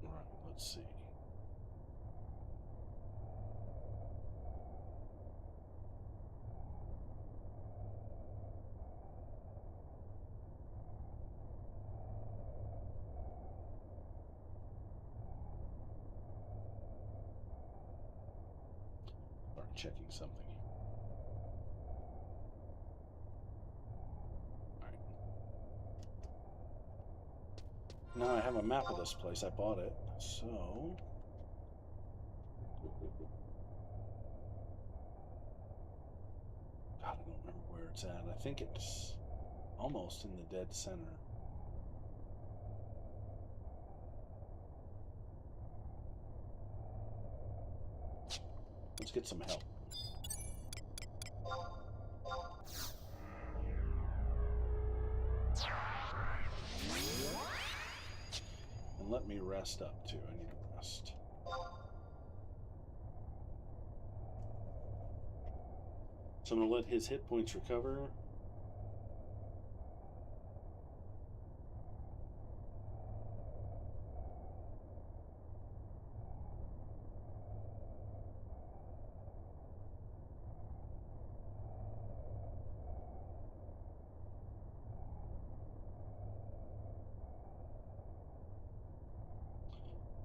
Alright, let's see. Start checking something. Alright. Now I have a map of this place. I bought it. So God, I don't remember where it's at. I think it's almost in the dead center. Let's get some help. And let me rest up too. I need to rest. So I'm going to let his hit points recover.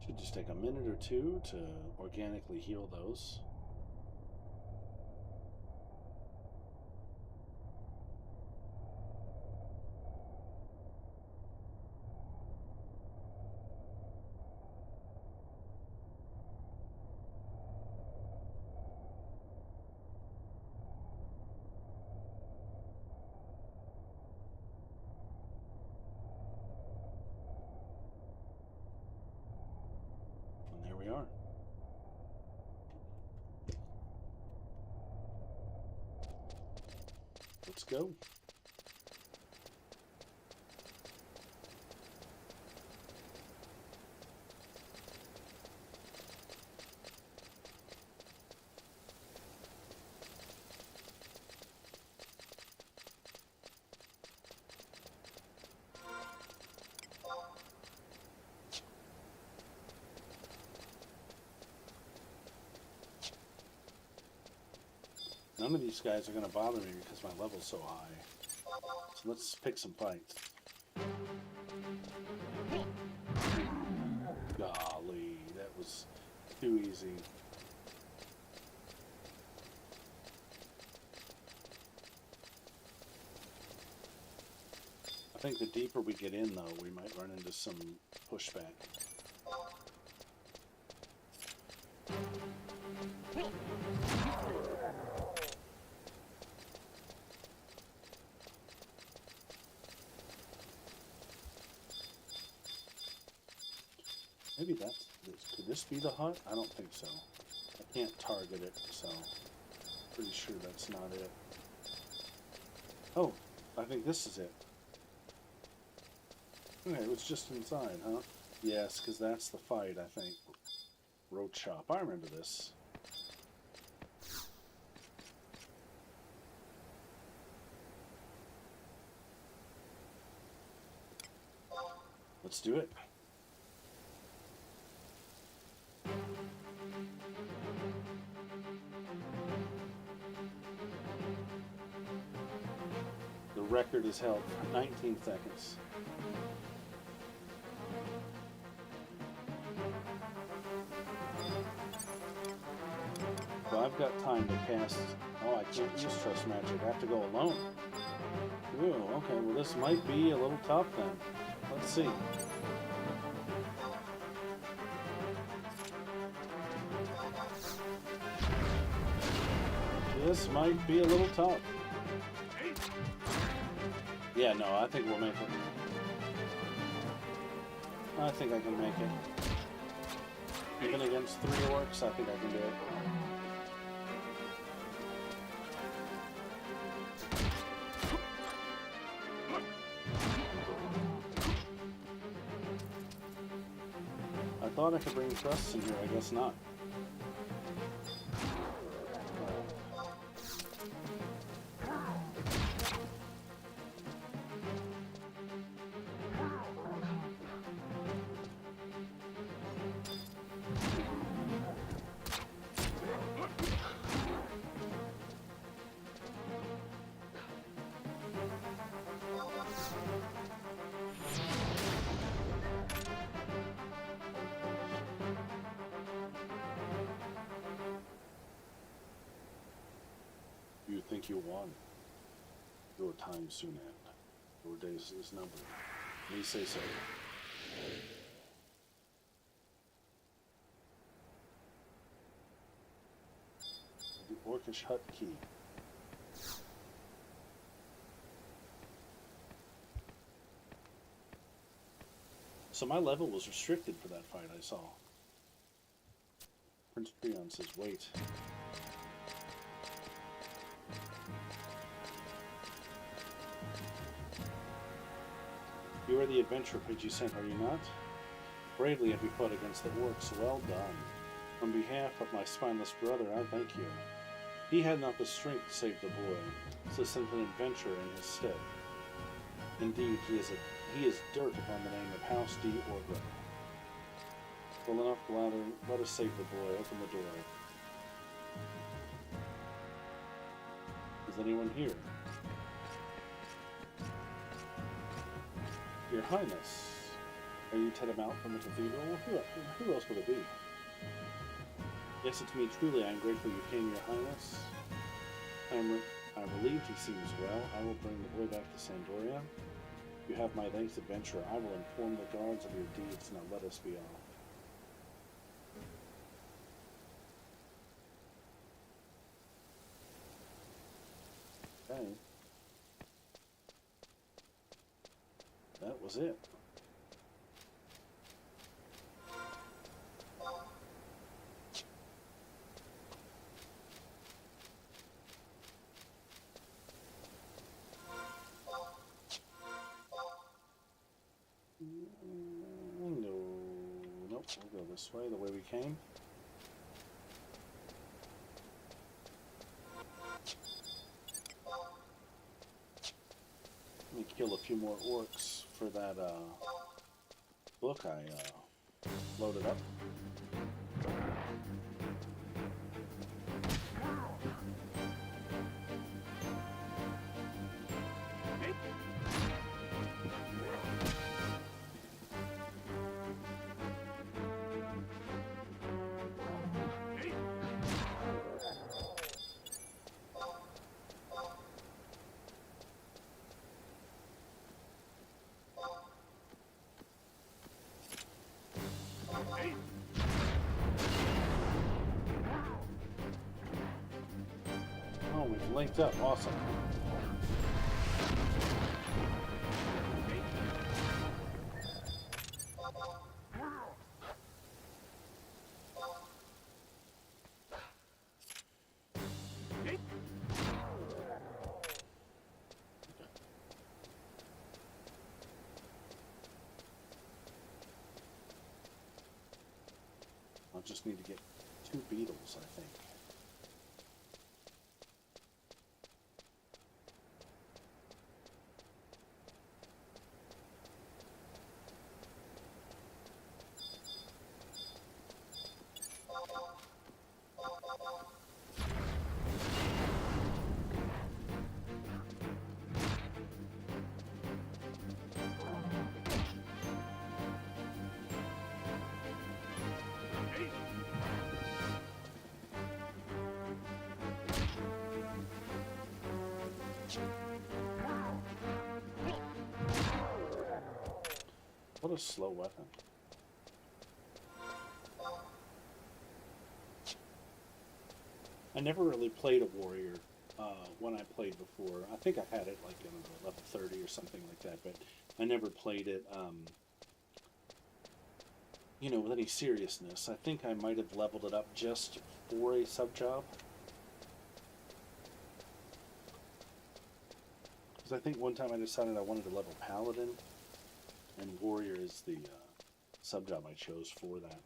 Should just take a minute or two to organically heal those. we are. Let's go. None of these guys are going to bother me because my level's so high. So let's pick some fights. Golly, that was too easy. I think the deeper we get in, though, we might run into some pushback. Maybe that's this. Could this be the hut? I don't think so. I can't target it, so pretty sure that's not it. Oh, I think this is it. Okay, it was just inside, huh? Yes, because that's the fight, I think. Road shop. I remember this. Let's do it. The record is held for 19 seconds. Well, I've got time to cast. Oh, I can't use trust magic. I have to go alone. Ooh, okay. Well, this might be a little tough then. Let's see. This might be a little tough. Yeah, no, I think we'll make it. I think I can make it. Even against 3 orcs, I think I can do it. I thought I could bring thrusts in here, I guess not. You think you won. Your time soon end. Your days is numbered. Me say so. The Orcish hut key. So my level was restricted for that fight I saw. Prince Prion says, wait. You are the adventurer Pidgey sent, are you not? Bravely have you fought against the orcs. Well done. On behalf of my spineless brother, I thank you. He had not the strength to save the boy, so sent an adventurer in his stead. Indeed, he is dirt upon the name of House D. Orgrim. Well enough, bladder, let us save the boy. Open the door. Is anyone here? Your Highness, are you Tedham out from the cathedral? Well, who else would it be? Yes, it's me truly. I am grateful you came, Your Highness. I am relieved he seems well. I will bring the boy back to Sandoria. You have my thanks, adventurer. I will inform the guards of your deeds. Now let us be off. Okay. That was it. this way, the way we came. Let me kill a few more orcs for that book I loaded up. Oh, we've linked up. Awesome. I'll just need to get 2 beetles, I think. What a slow weapon. I never really played a warrior when I played before. I think I had it like in level 30 or something like that, but I never played it, you know, with any seriousness. I think I might have leveled it up just for a sub-job. Because I think one time I decided I wanted to level Paladin, and Warrior is the sub-job I chose for that.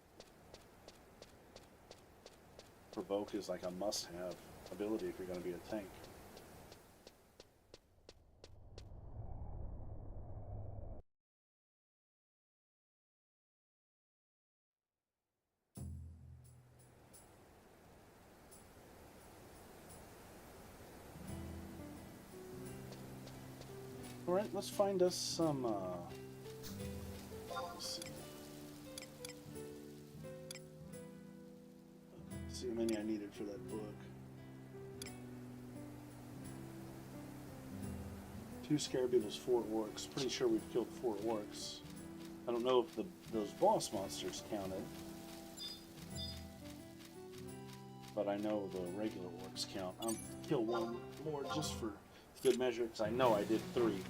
Provoke is like a must-have ability if you're going to be a tank. Alright, let's find us some, let's see how many I needed for that book. 2 Scarabeetles, 4 orcs. Pretty sure we've killed 4 orcs. I don't know if those boss monsters counted, but I know the regular orcs count. I'll kill 1 more just for good measure, because I know I did 3.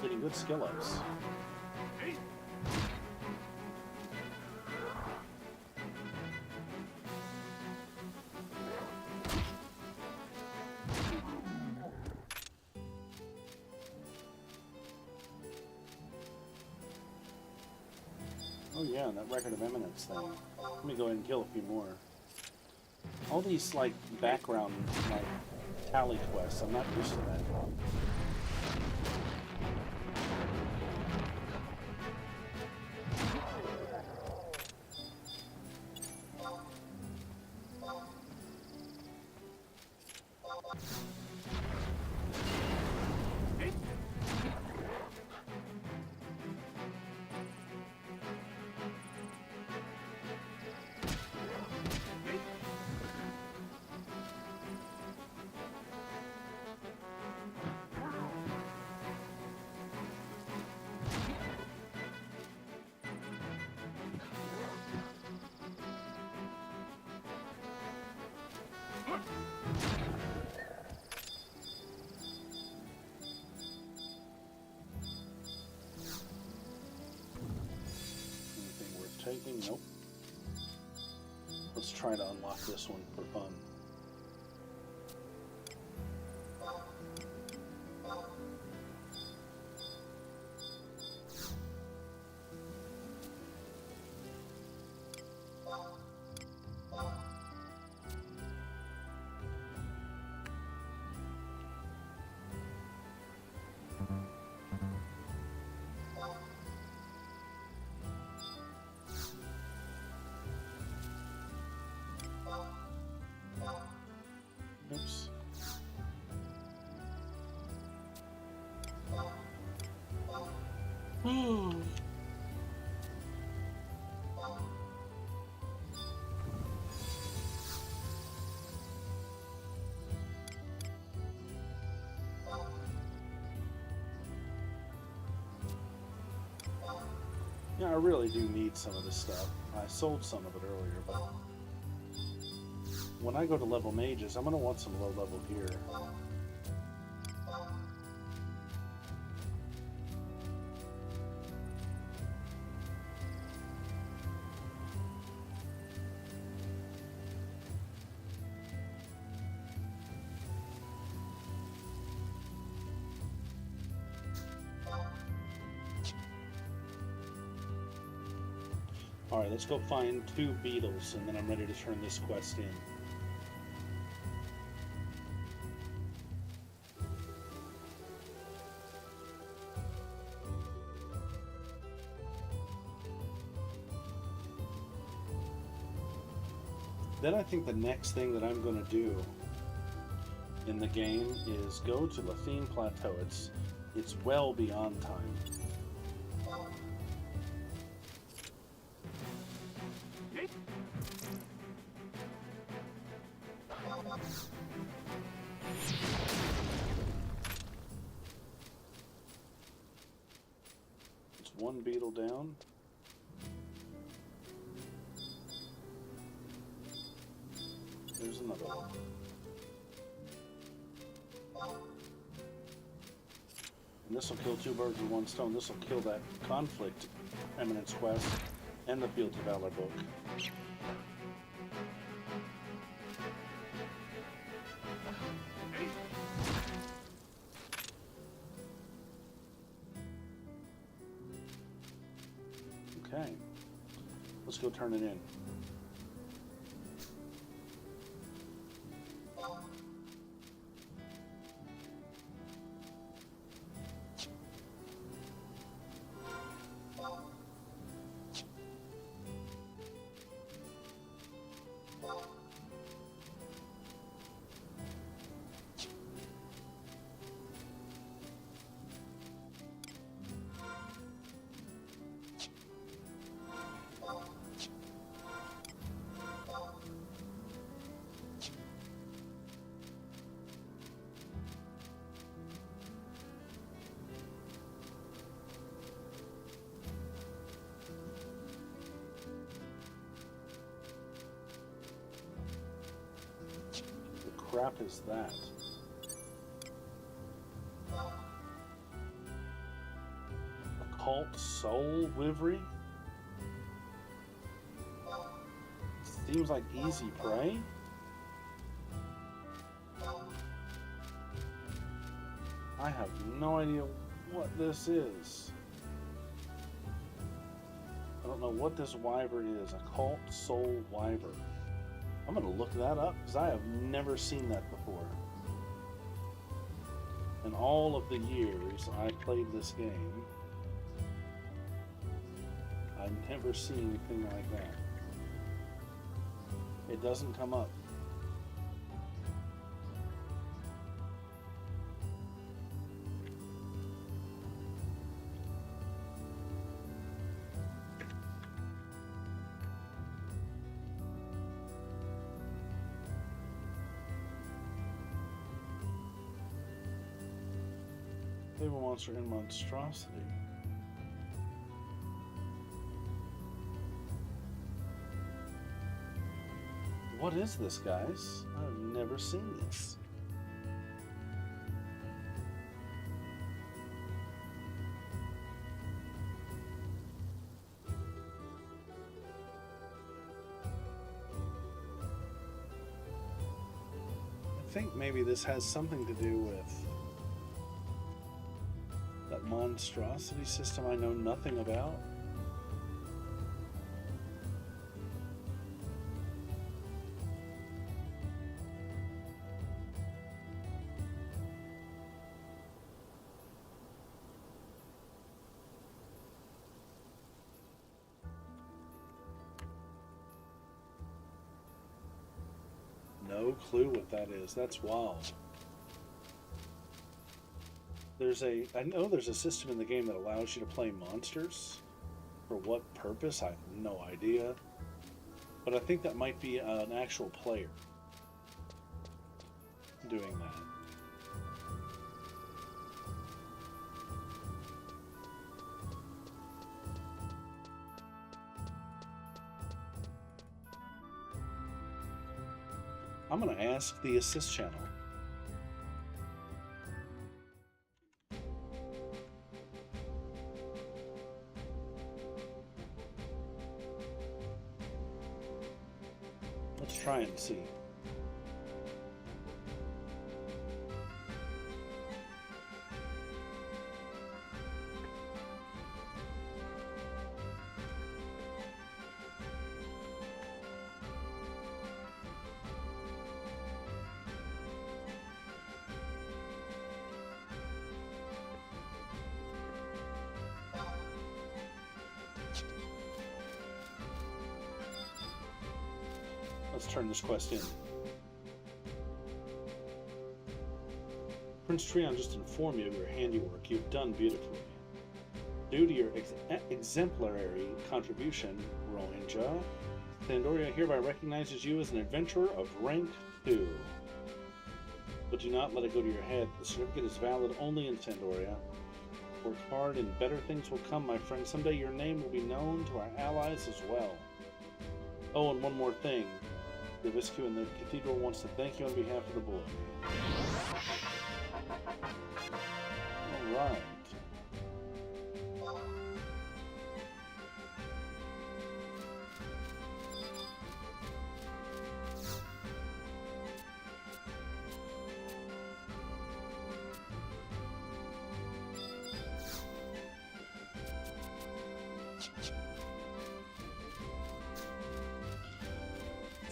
Getting good skill ups. Oh yeah, that Record of Eminence thing. Let me go ahead and kill a few more. All these, like, background, like, tally quests, I'm not used to that. Anything worth taking? Nope. Let's try to unlock this one for fun. Oops. Yeah, I really do need some of this stuff. I sold some of it earlier, but when I go to level mages, I'm going to want some low level gear. Alright, let's go find 2 beetles, and then I'm ready to turn this quest in. Then I think the next thing that I'm going to do in the game is go to Lathine Plateau. It's well beyond time. It's 1 beetle down. There's another one. And this will kill 2 birds with 1 stone. This will kill that conflict eminence quest and the Fields of Valor book. Okay, let's go turn it in. Crap is that? Occult soul livery? Seems like easy prey? I have no idea what this is. I don't know what this wyvern is. Occult soul wyvern. I'm going to look that up because I have never seen that before. In all of the years I played this game, I've never seen anything like that. It doesn't come up. Fable monster and monstrosity. What is this, guys? I've never seen this. think maybe this has something to do with that monstrosity system I know nothing about. No clue what that is. That's wild. I know there's a system in the game that allows you to play monsters. For what purpose? I have no idea. But I think that might be an actual player doing that. I'm going to ask the assist channel. Let's try and see. Let's turn this quest in. Prince Treon just informed me of your handiwork. You've done beautifully. Due to your exemplary contribution, Rohinja, Thandoria hereby recognizes you as an adventurer of rank 2. But do not let it go to your head. The certificate is valid only in Thandoria. Work hard and better things will come, my friend. Someday your name will be known to our allies as well. Oh, and one more thing. The Viscu in the Cathedral wants to thank you on behalf of the boy. Alright.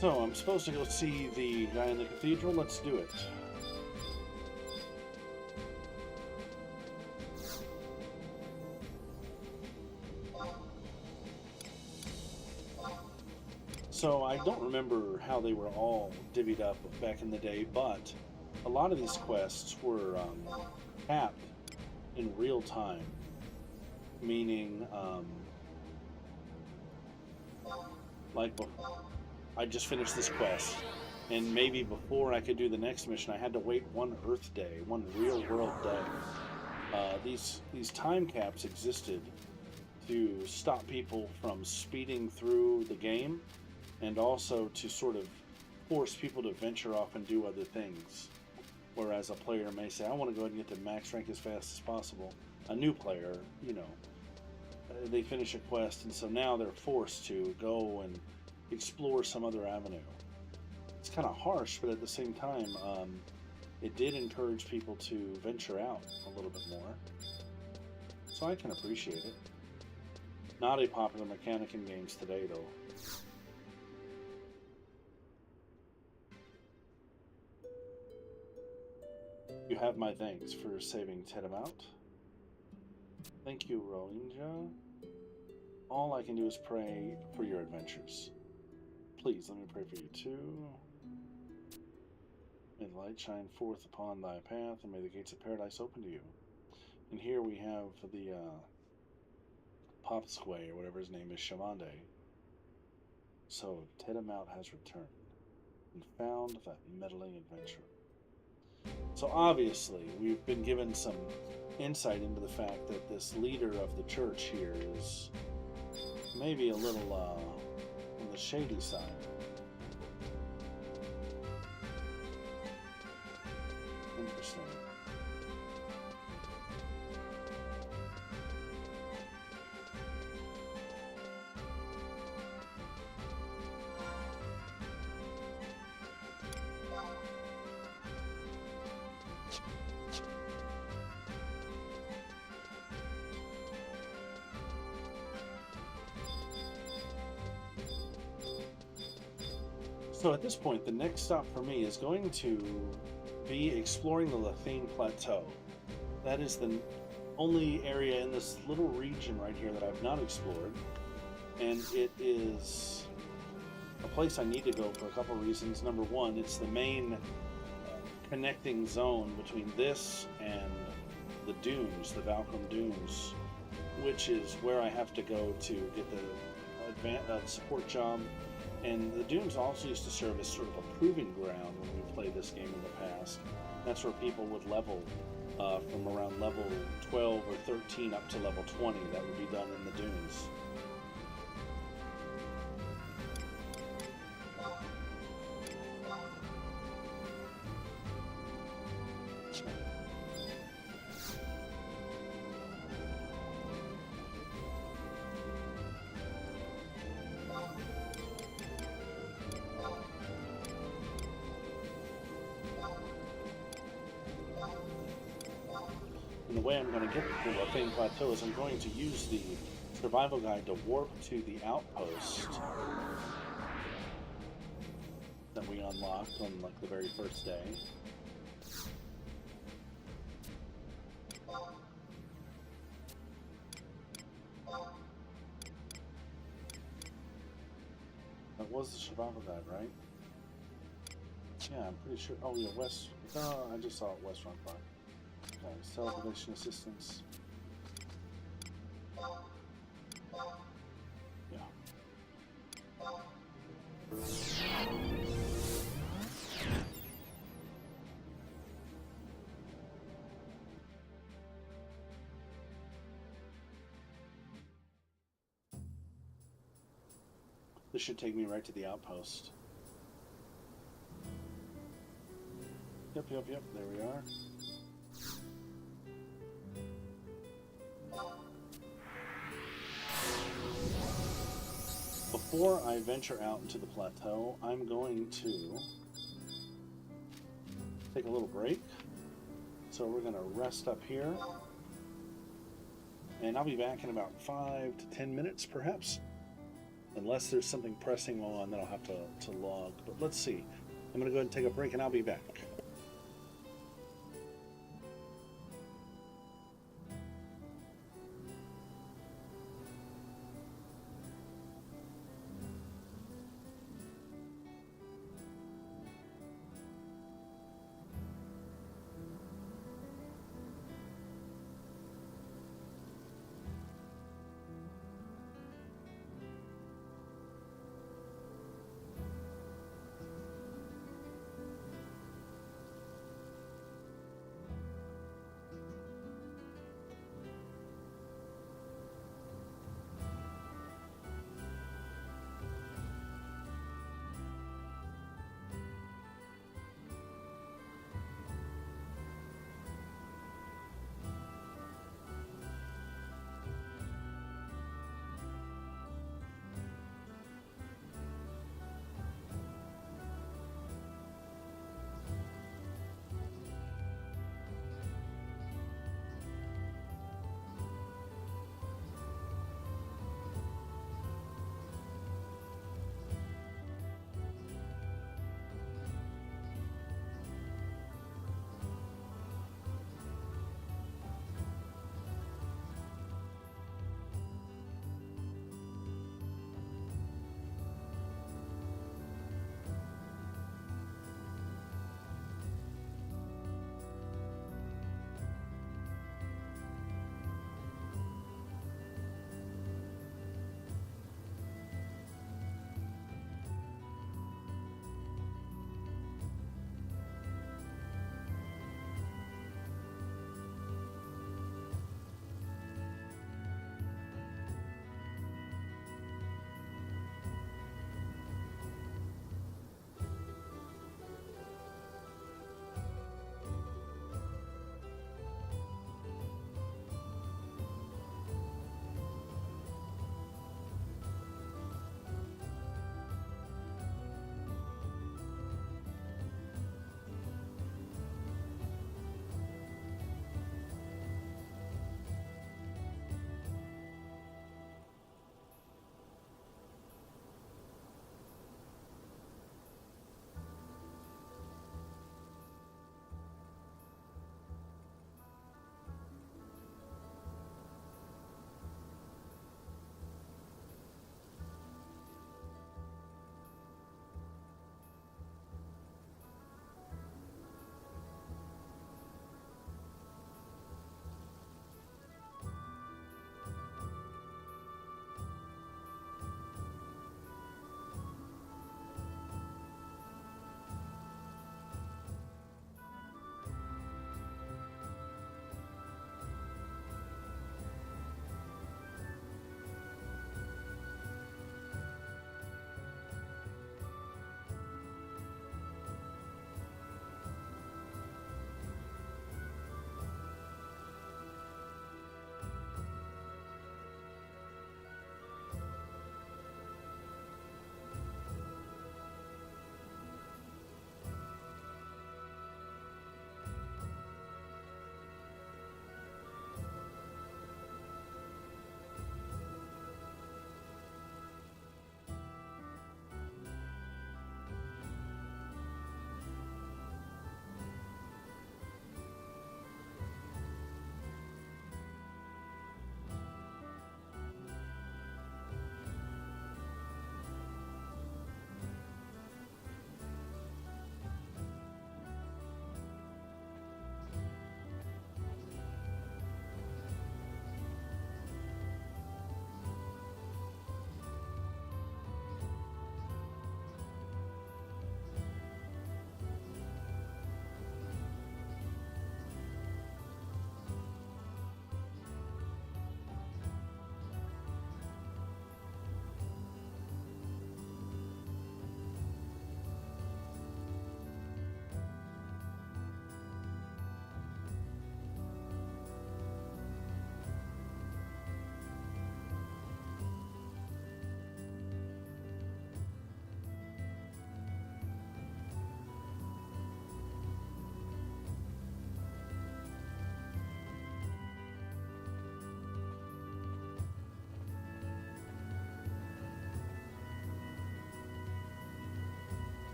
So, I'm supposed to go see the guy in the cathedral. Let's do it. So, I don't remember how they were all divvied up back in the day, but a lot of these quests were tapped in real time. Meaning, like I just finished this quest, and maybe before I could do the next mission, I had to wait one Earth day, one real world day. These time caps existed to stop people from speeding through the game, and also to sort of force people to venture off and do other things. Whereas a player may say, I want to go ahead and get to max rank as fast as possible. A new player, you know, they finish a quest, and so now they're forced to go and explore some other avenue. It's kind of harsh, but at the same time, it did encourage people to venture out a little bit more. So I can appreciate it. Not a popular mechanic in games today, though. You have my thanks for saving Tedamount. Thank you, Rohinja. All I can do is pray for your adventures. Please, let me pray for you too. May the light shine forth upon thy path, and may the gates of paradise open to you. And here we have the Popsquay, or whatever his name is, Shamande. So, Tedamount has returned and found that meddling adventurer. So obviously, we've been given some insight into the fact that this leader of the church here is maybe a little on the shady side. Interesting. So at this point, the next stop for me is going to be exploring the Lathane Plateau. That is the only area in this little region right here that I've not explored, and it is a place I need to go for a couple reasons. Number one, it's the main connecting zone between this and the dunes, the Valcrum Dunes, which is where I have to go to get the support job. And the dunes also used to serve as sort of a proving ground when we played this game in the past. That's where people would level from around level 12 or 13 up to level 20. That would be done in the dunes. And the way I'm going to get to the Lathane Plateau is I'm going to use the survival guide to warp to the outpost that we unlocked on like the very first day. That was the survival guide, right? Yeah, I'm pretty sure. Oh yeah, West. Oh, I just saw it, West Front Park. Okay, self-evasion assistance. Yeah. This should take me right to the outpost. Yep, there we are. Before I venture out into the plateau, I'm going to take a little break. So we're going to rest up here. And I'll be back in about 5 to 10 minutes, perhaps. Unless there's something pressing on that I'll have to log. But let's see. I'm going to go ahead and take a break and I'll be back.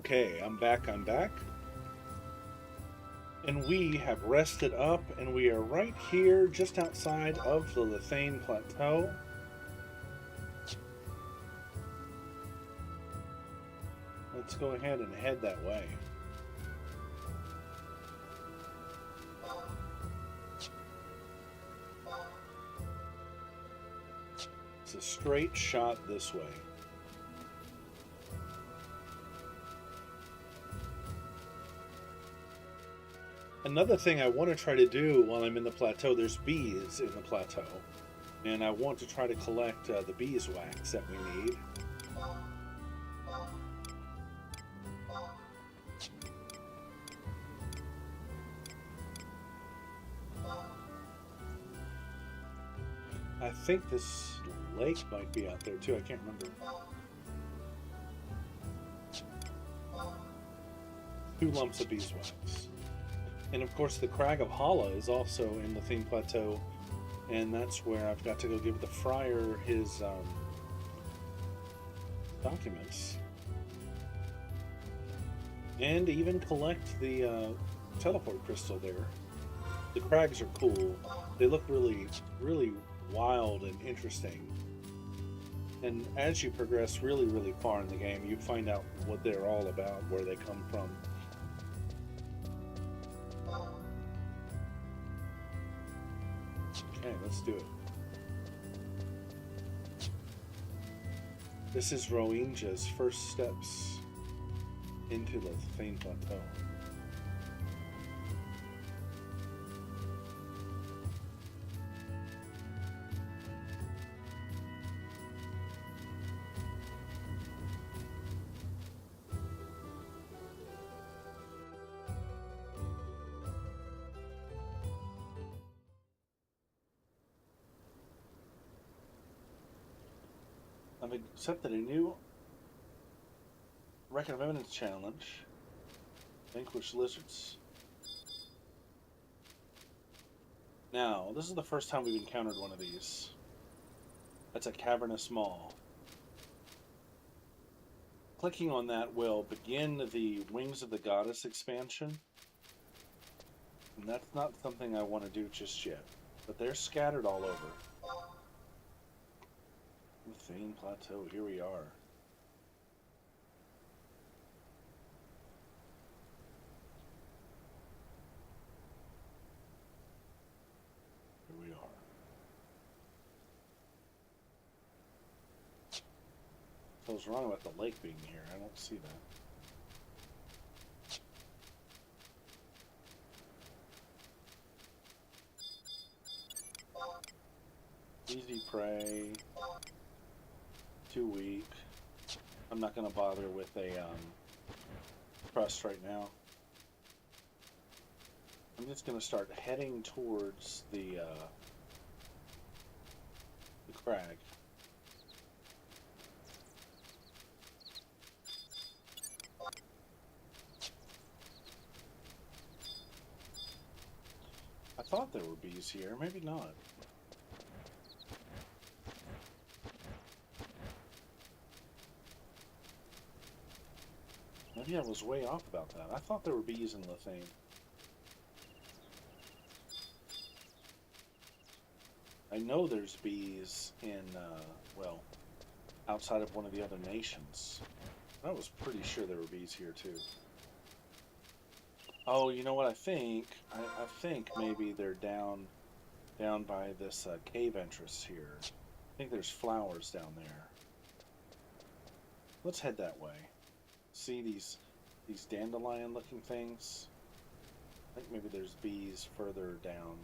Okay, I'm back. And we have rested up, and we are right here just outside of the Lethane Plateau. Let's go ahead and head that way. It's a straight shot this way. Another thing I want to try to do while I'm in the plateau, there's bees in the plateau, and I want to try to collect the beeswax that we need. I think this lake might be out there too, I can't remember. 2 lumps of beeswax. And of course the Crag of Hala is also in the Theme Plateau, and that's where I've got to go give the friar his documents. And even collect the teleport crystal there. The crags are cool. They look really, really wild and interesting. And as you progress really, really far in the game, you find out what they're all about, where they come from. Okay, let's do it. This is Rohingy's first steps into the Thane Plateau. I've accepted a new Record of Eminence challenge. Vanquish lizards. Now, this is the first time we've encountered one of these. That's a cavernous maw. Clicking on that will begin the Wings of the Goddess expansion. And that's not something I want to do just yet. But they're scattered all over. Thane Plateau, here we are. Here we are. I was wrong about the lake being here. I don't see that. Easy prey. Too weak. I'm not going to bother with a crust right now. I'm just going to start heading towards the crag. I thought there were bees here, maybe not. Maybe I was way off about that. I thought there were bees in Lethane. I know there's bees in, well, outside of one of the other nations. I was pretty sure there were bees here too. Oh, you know what I think? I think maybe they're down by this cave entrance here. I think there's flowers down there. Let's head that way. See these dandelion looking things? I think maybe there's bees further down.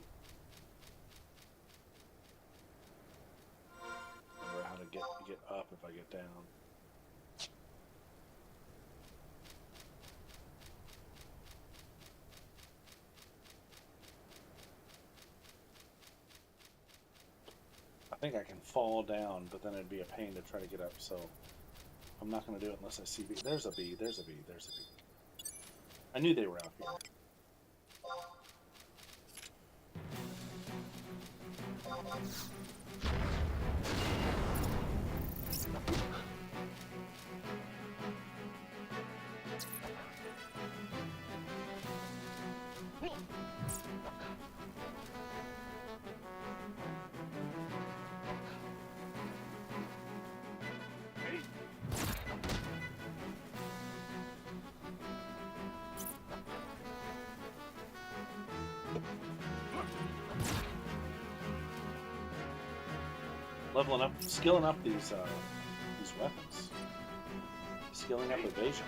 Remember how to get up if I get down. I think I can fall down, but then it'd be a pain to try to get up, so I'm not going to do it unless I see bee. There's a bee, there's a bee, there's a bee. I knew they were out here. Leveling up, skilling up these weapons, skilling up evasion.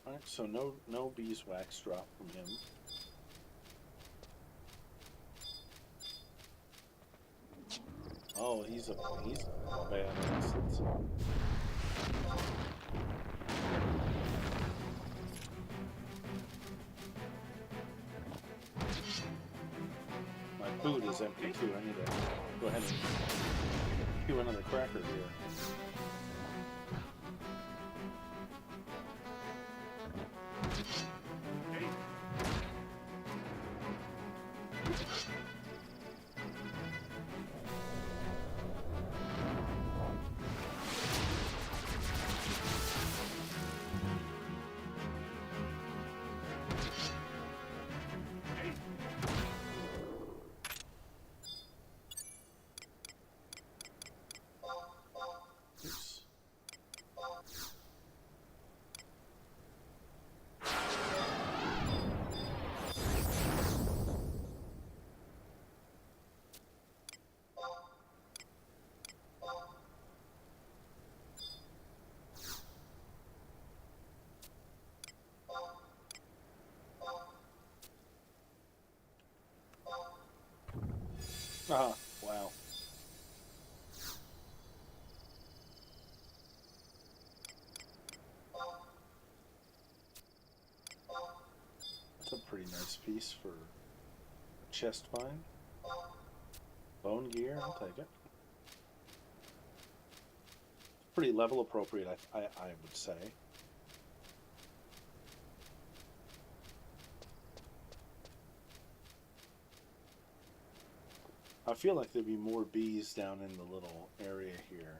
Alright, so no beeswax drop from him. Oh, he's a badass. My food is empty too. I need to go ahead and chew another cracker here. Ah, wow. That's a pretty nice piece for a chest find. Bone gear, I'll take it. Pretty level appropriate, I would say. I feel like there'd be more bees down in the little area here.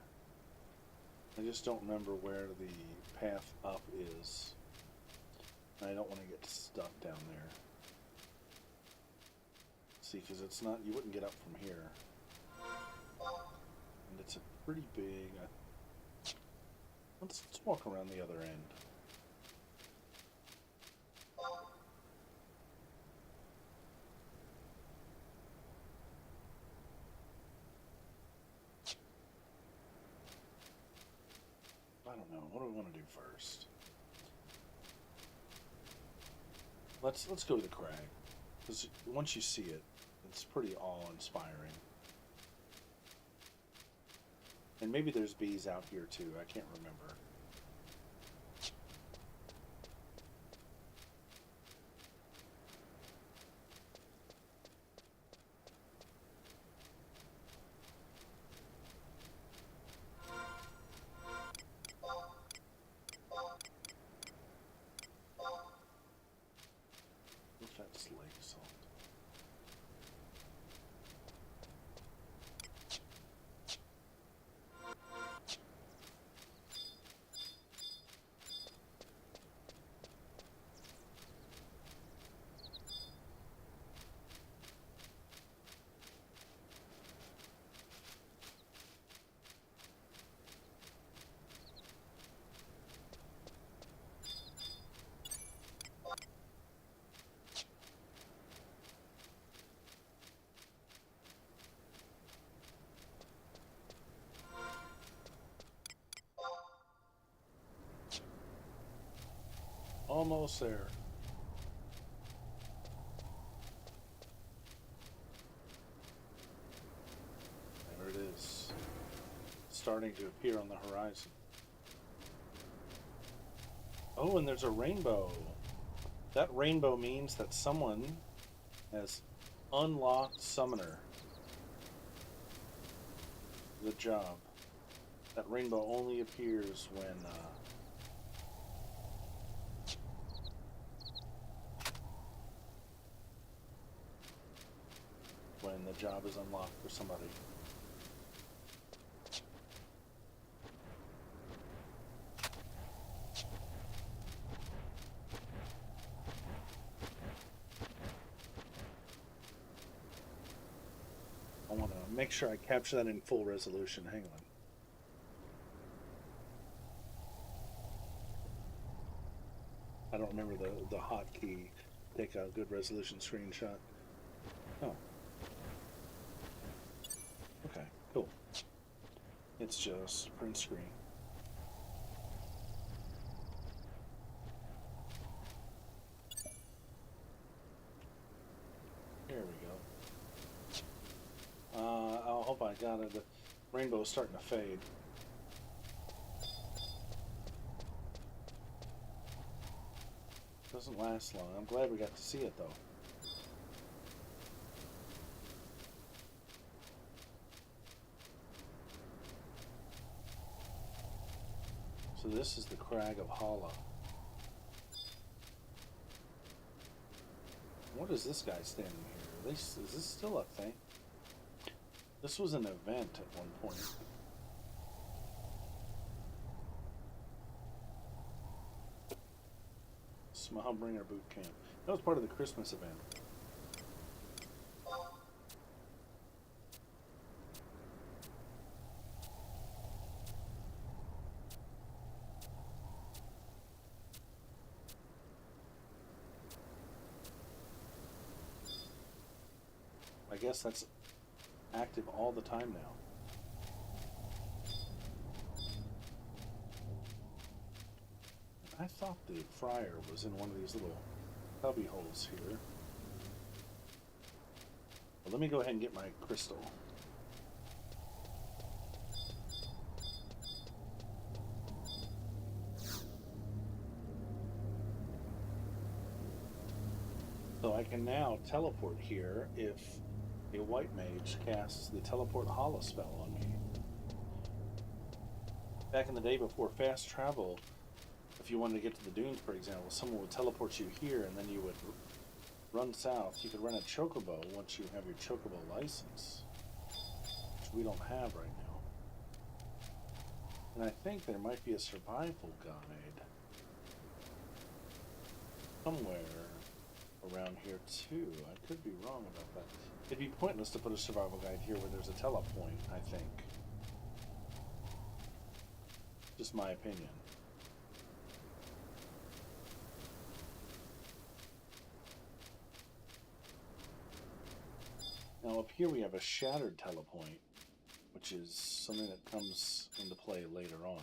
I just don't remember where the path up is. I don't want to get stuck down there. See, because it's not, you wouldn't get up from here. And it's a pretty big... Let's walk around the other end. I don't know. What do we want to do first? Let's go to the crag, because once you see it, it's pretty awe-inspiring. And maybe there's bees out here too. I can't remember. That's lake salt. Almost there. There it is. Starting to appear on the horizon. Oh, and there's a rainbow. That rainbow means that someone has Unlocked Summoner. Good job. That rainbow only appears when the job is unlocked for somebody. I want to make sure I capture that in full resolution. Hang on. I don't remember the hotkey. Take a good resolution screenshot. Oh. Okay, cool. It's just print screen. There we go. I hope I got it. The rainbow's starting to fade. Doesn't last long. I'm glad we got to see it though. So this is the Crag of Hala. What is this guy standing here? Is this still a thing? This was an event at one point. Smallbringer Boot Camp. That was part of the Christmas event. I guess that's active all the time now. I thought the fryer was in one of these little cubby holes here. Well, let me go ahead and get my crystal. So I can now teleport here if a white mage casts the teleport Hala spell on me. Back in the day before fast travel, if you wanted to get to the dunes, for example, someone would teleport you here and then you would run south. You could run a chocobo once you have your chocobo license, which we don't have right now. And I think there might be a survival guide somewhere around here too. I could be wrong about that. It'd be pointless to put a survival guide here where there's a telepoint, I think. Just my opinion. Now up here we have a shattered telepoint, which is something that comes into play later on.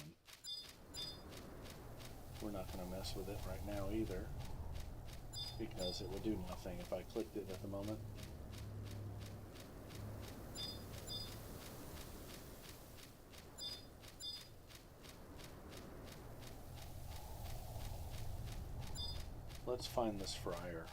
We're not going to mess with it right now either, because it would do nothing if I clicked it at the moment. Let's find this friar.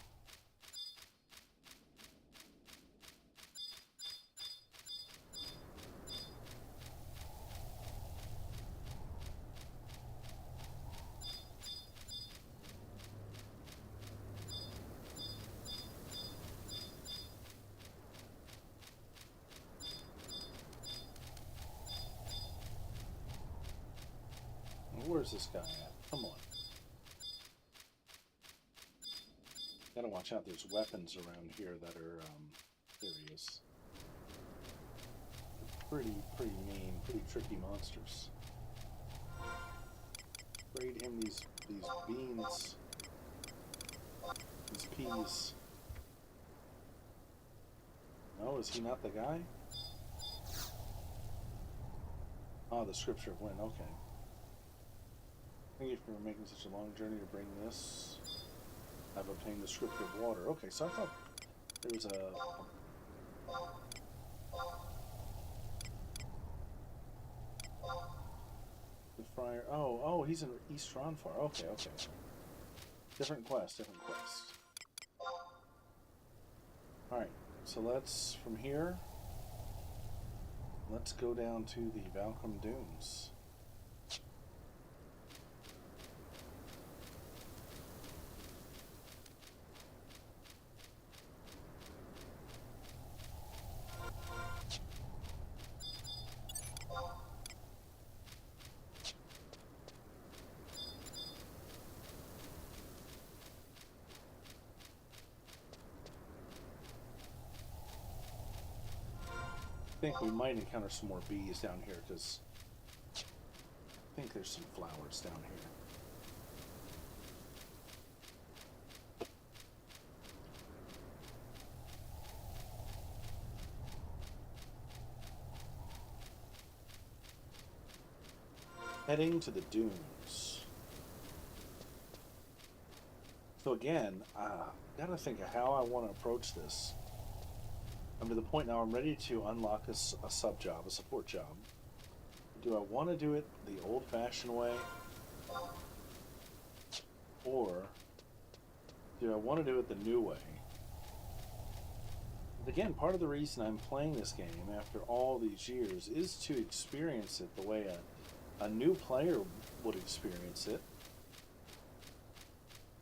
Where's this guy at? Come on. Gotta watch out, there's weapons around here that are, there he is. Pretty mean, pretty tricky monsters. Trade him these beans. These peas. No, is he not the guy? Oh, the Scripture of Wind, okay. Thank you for making such a long journey to bring this. I've obtained the Scripture of Water. Okay, so I thought there was a... The friar... Oh, he's in East Ronfar. Okay. Different quest. Alright, So let's, from here, let's go down to the Valcom Dunes. I think we might encounter some more bees down here because I think there's some flowers down here. Heading to the dunes. So again, gotta think of how I want to approach this. I'm to the point now I'm ready to unlock a sub job, a support job. Do I want to do it the old-fashioned way? Or do I want to do it the new way? But again, part of the reason I'm playing this game after all these years is to experience it the way a new player would experience it.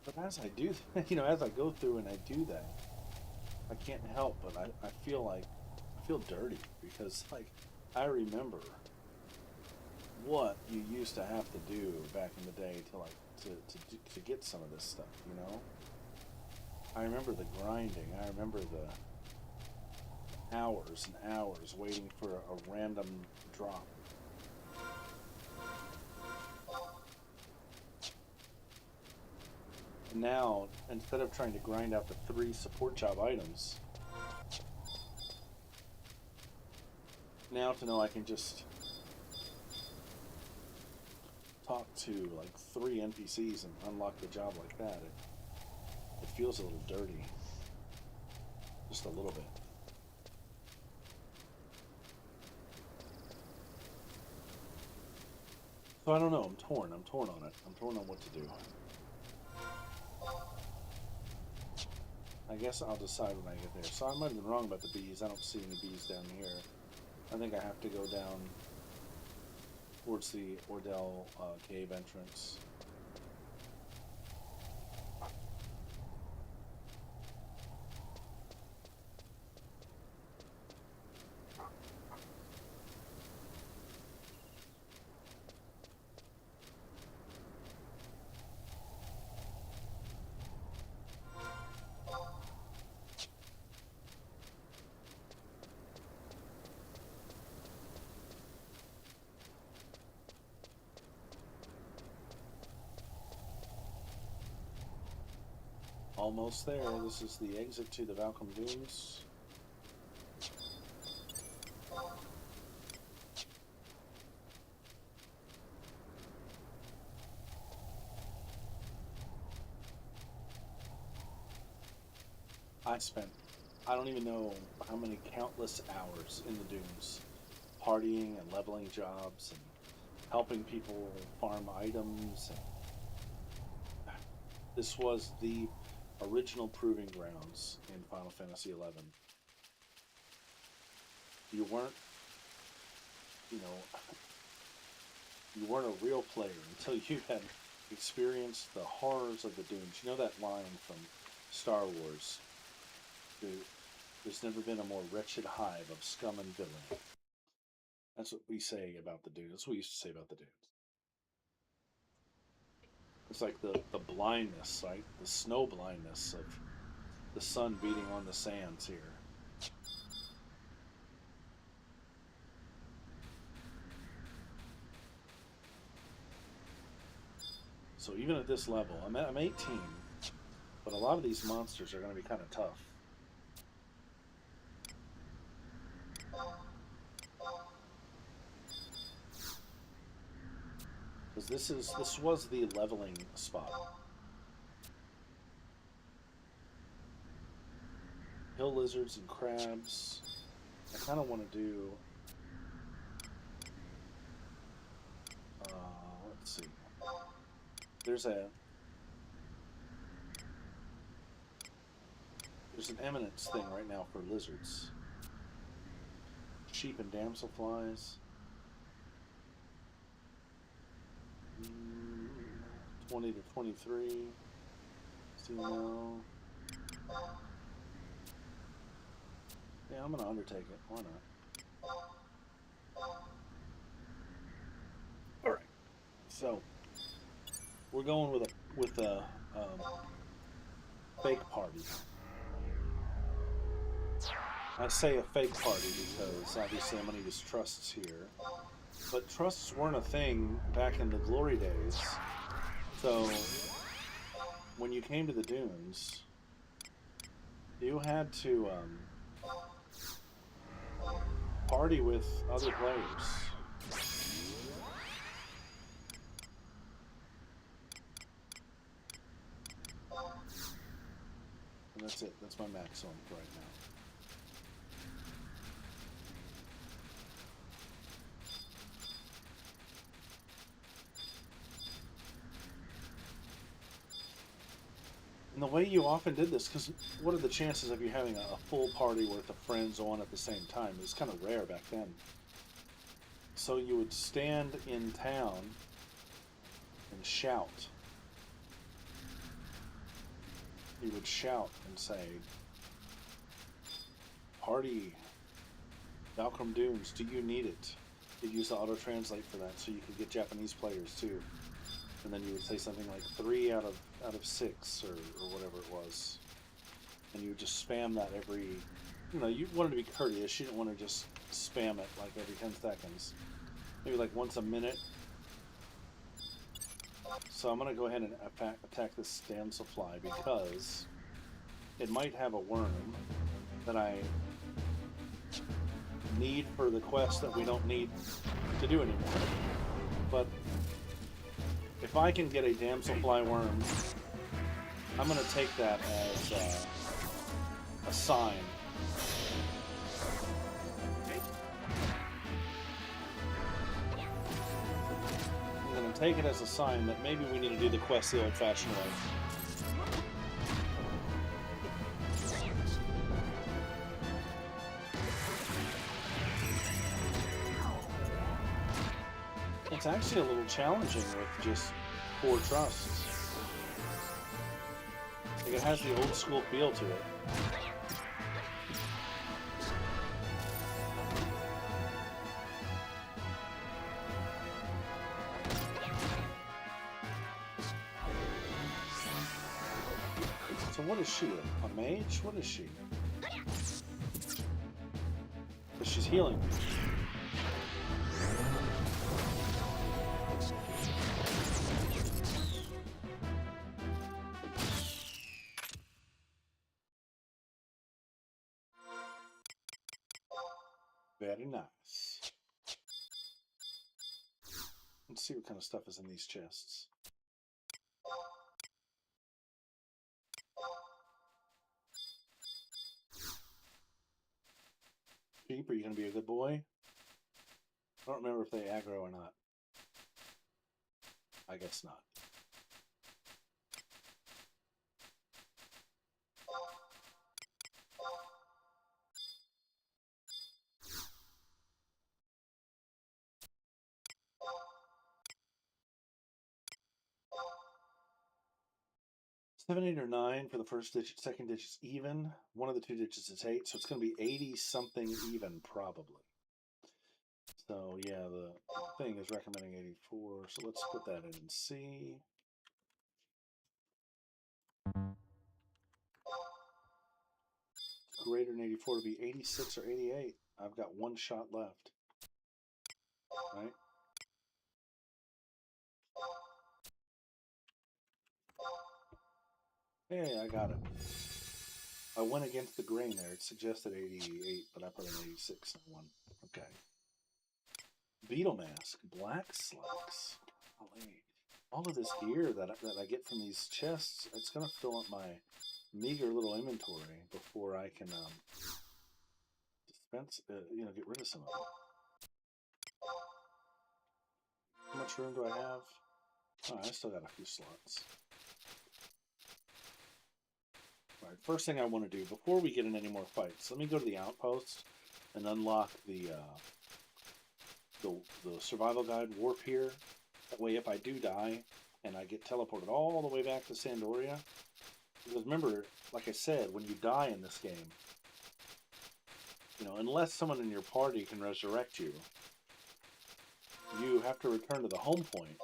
But as I do, as I go through and I do that, I can't help but I feel dirty because I remember what you used to have to do back in the day to get some of this stuff, I remember the grinding. I remember the hours and hours waiting for a random drop. Now, instead of trying to grind out the 3 support job items, now to know I can just talk to like 3 NPCs and unlock the job like that, it feels a little dirty. Just a little bit. So I don't know, I'm torn on it. I'm torn on what to do. I guess I'll decide when I get there. So I might have been wrong about the bees. I don't see any bees down here. I think I have to go down towards the Ordell cave entrance. Almost there. This is the exit to the Valcom Dunes. I don't even know how many countless hours in the dunes, partying and leveling jobs and helping people farm items. And this was the original proving grounds in Final Fantasy XI. You weren't, you weren't a real player until you had experienced the horrors of the dunes. You know that line from Star Wars? There's never been a more wretched hive of scum and villainy. That's what we say about the dunes. That's what we used to say about the dunes. It's like the blindness, right? The snow blindness of the sun beating on the sands here. So even at this level, I'm 18, but a lot of these monsters are going to be kind of tough. Because this was the leveling spot. Hill lizards and crabs. I kind of want to do. Let's see. There's There's an eminence thing right now for lizards. Sheep and damselflies. 20 to 23. See now. Yeah, I'm gonna undertake it. Why not? All right. So we're going with a fake party. I say a fake party because obviously I'm going to use trusts here. But trusts weren't a thing back in the glory days. So when you came to the dunes, you had to party with other players. And that's it. That's my maximum for right now. And the way you often did this, because what are the chances of you having a full party worth of friends on at the same time? It was kind of rare back then. So you would stand in town and shout. You would shout and say, "Party, Valcrum Dunes, do you need it?" You'd use the auto-translate for that so you could get Japanese players too. And then you would say something like 3 out of 6 or whatever it was. And you would just spam that every, you wanted to be courteous. You didn't want to just spam it like every 10 seconds. Maybe like once a minute. So I'm going to go ahead and attack this damselfly because it might have a worm that I need for the quest that we don't need to do anymore. But if I can get a damselfly worm, I'm going to take that as a sign. I'm going to take it as a sign that maybe we need to do the quest the old-fashioned way. It's actually a little challenging with just 4 trusts. Like it has the old school feel to it. So what is she? A mage? What is she? But she's healing me. Very nice. Let's see what kind of stuff is in these chests. Sheep, are you going to be a good boy? I don't remember if they aggro or not. I guess not. Seven, 8, or 9 for the first digit. Second digit's even. One of the 2 digits is 8, so it's going to be 80-something even, probably. So, yeah, the thing is recommending 84, so let's put that in and see. Greater than 84 to be 86 or 88. I've got 1 shot left. Right? Hey, I got it. I went against the grain there. It suggested 88, but I put an 86 on one. Okay. Beetle mask, black slacks. All of this gear that I get from these chests, it's going to fill up my meager little inventory before I can dispense, get rid of some of it. How much room do I have? Oh, I still got a few slots. Right, Alright, first thing I want to do, before we get in any more fights, let me go to the outpost and unlock the survival guide warp here. That way, if I do die and I get teleported all the way back to Sandoria, because remember, like I said, when you die in this game, you know, unless someone in your party can resurrect you, you have to return to the home point,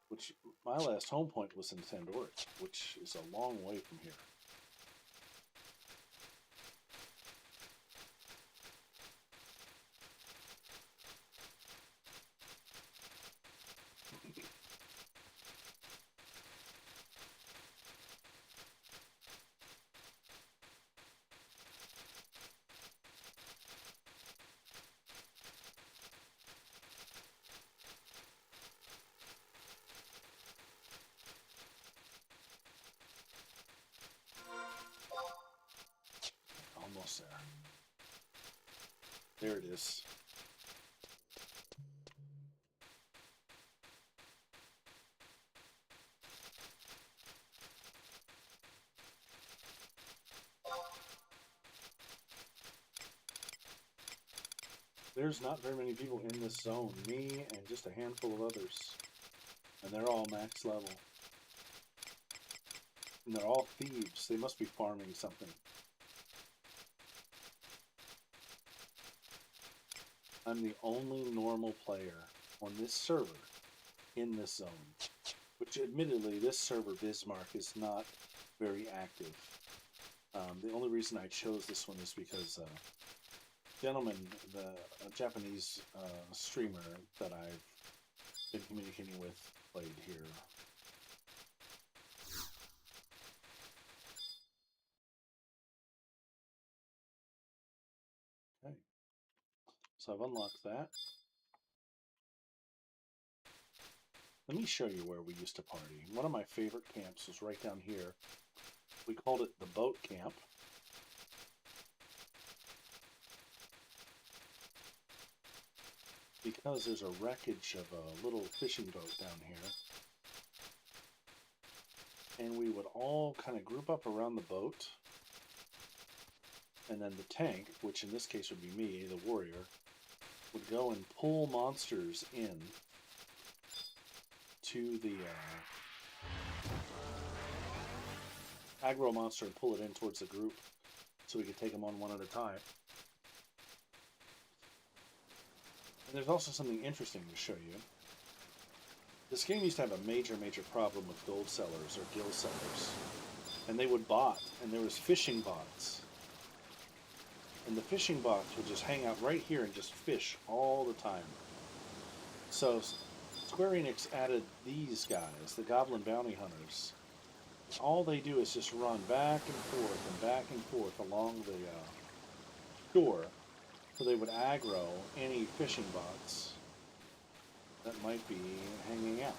which my last home point was in Sandoria, which is a long way from here. Almost there. There it is. There's not very many people in this zone. Me and just a handful of others. And they're all max level. And they're all thieves. They must be farming something. I'm the only normal player on this server in this zone. Which, admittedly, this server, Bismarck, is not very active. The only reason I chose this one is because gentleman, a Japanese streamer that I've been communicating with, played here. Okay. So I've unlocked that. Let me show you where we used to party. One of my favorite camps was right down here. We called it the boat camp. Because there's a wreckage of a little fishing boat down here. And we would all kind of group up around the boat. And then the tank, which in this case would be me, the warrior, would go and pull monsters in to the aggro monster and pull it in towards the group so we could take them on one at a time. And there's also something interesting to show you. This game used to have a major problem with gold sellers or guild sellers. And they would bot, and there was fishing bots. And the fishing bots would just hang out right here and just fish all the time. So Square Enix added these guys, the Goblin Bounty Hunters. All they do is just run back and forth along the shore. So they would aggro any fishing bots that might be hanging out.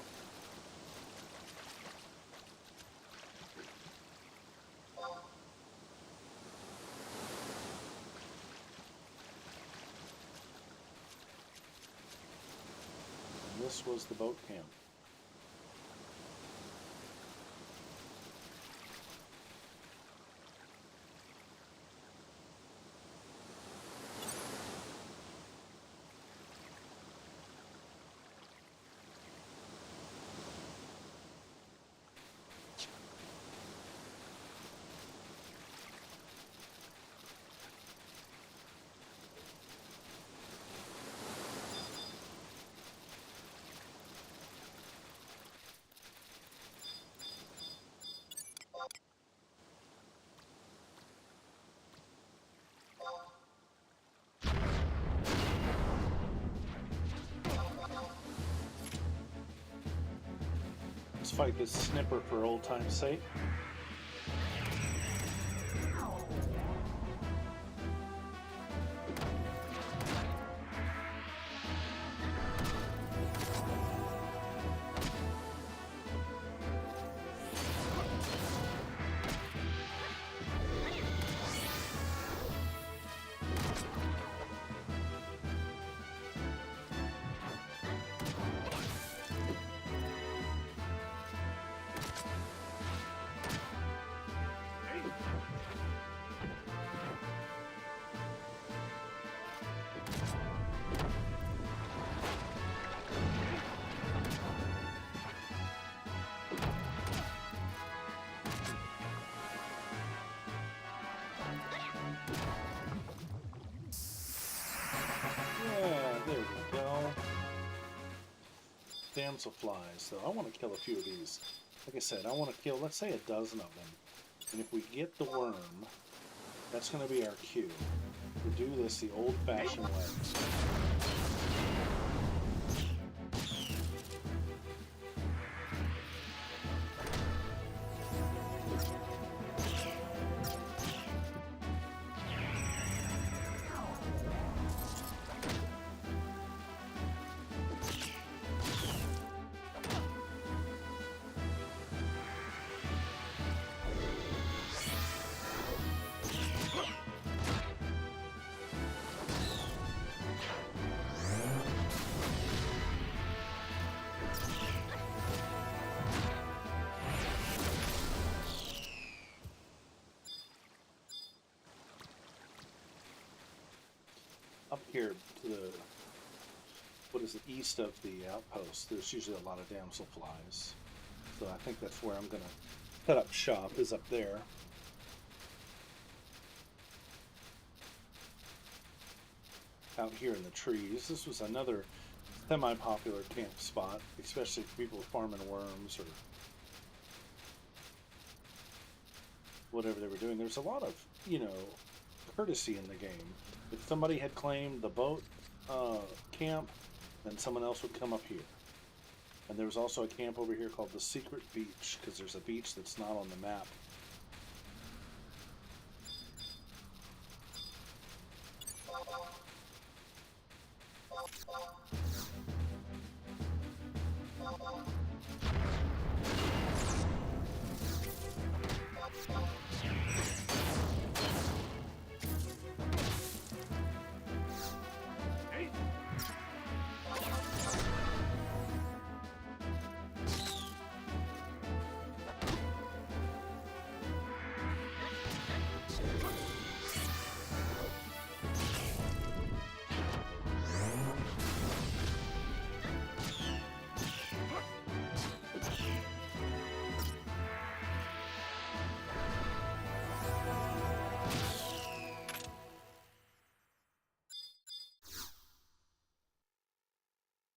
And this was the boat camp. Let's fight this snipper for old time's sake. damselflies, though. I want to kill a few of these. Like I said, I want to kill, let's say, a dozen of them. And if we get the worm, that's going to be our cue to do this the old-fashioned way. Up here to the, what is it, east of the outpost, there's usually a lot of damselflies. So I think that's where I'm going to set up shop, is up there. Out here in the trees. This was another semi-popular camp spot, especially for people farming worms or whatever they were doing. There's a lot of, you know, courtesy in the game. If somebody had claimed the boat camp, then someone else would come up here. And there was also a camp over here called the Secret Beach, because there's a beach that's not on the map.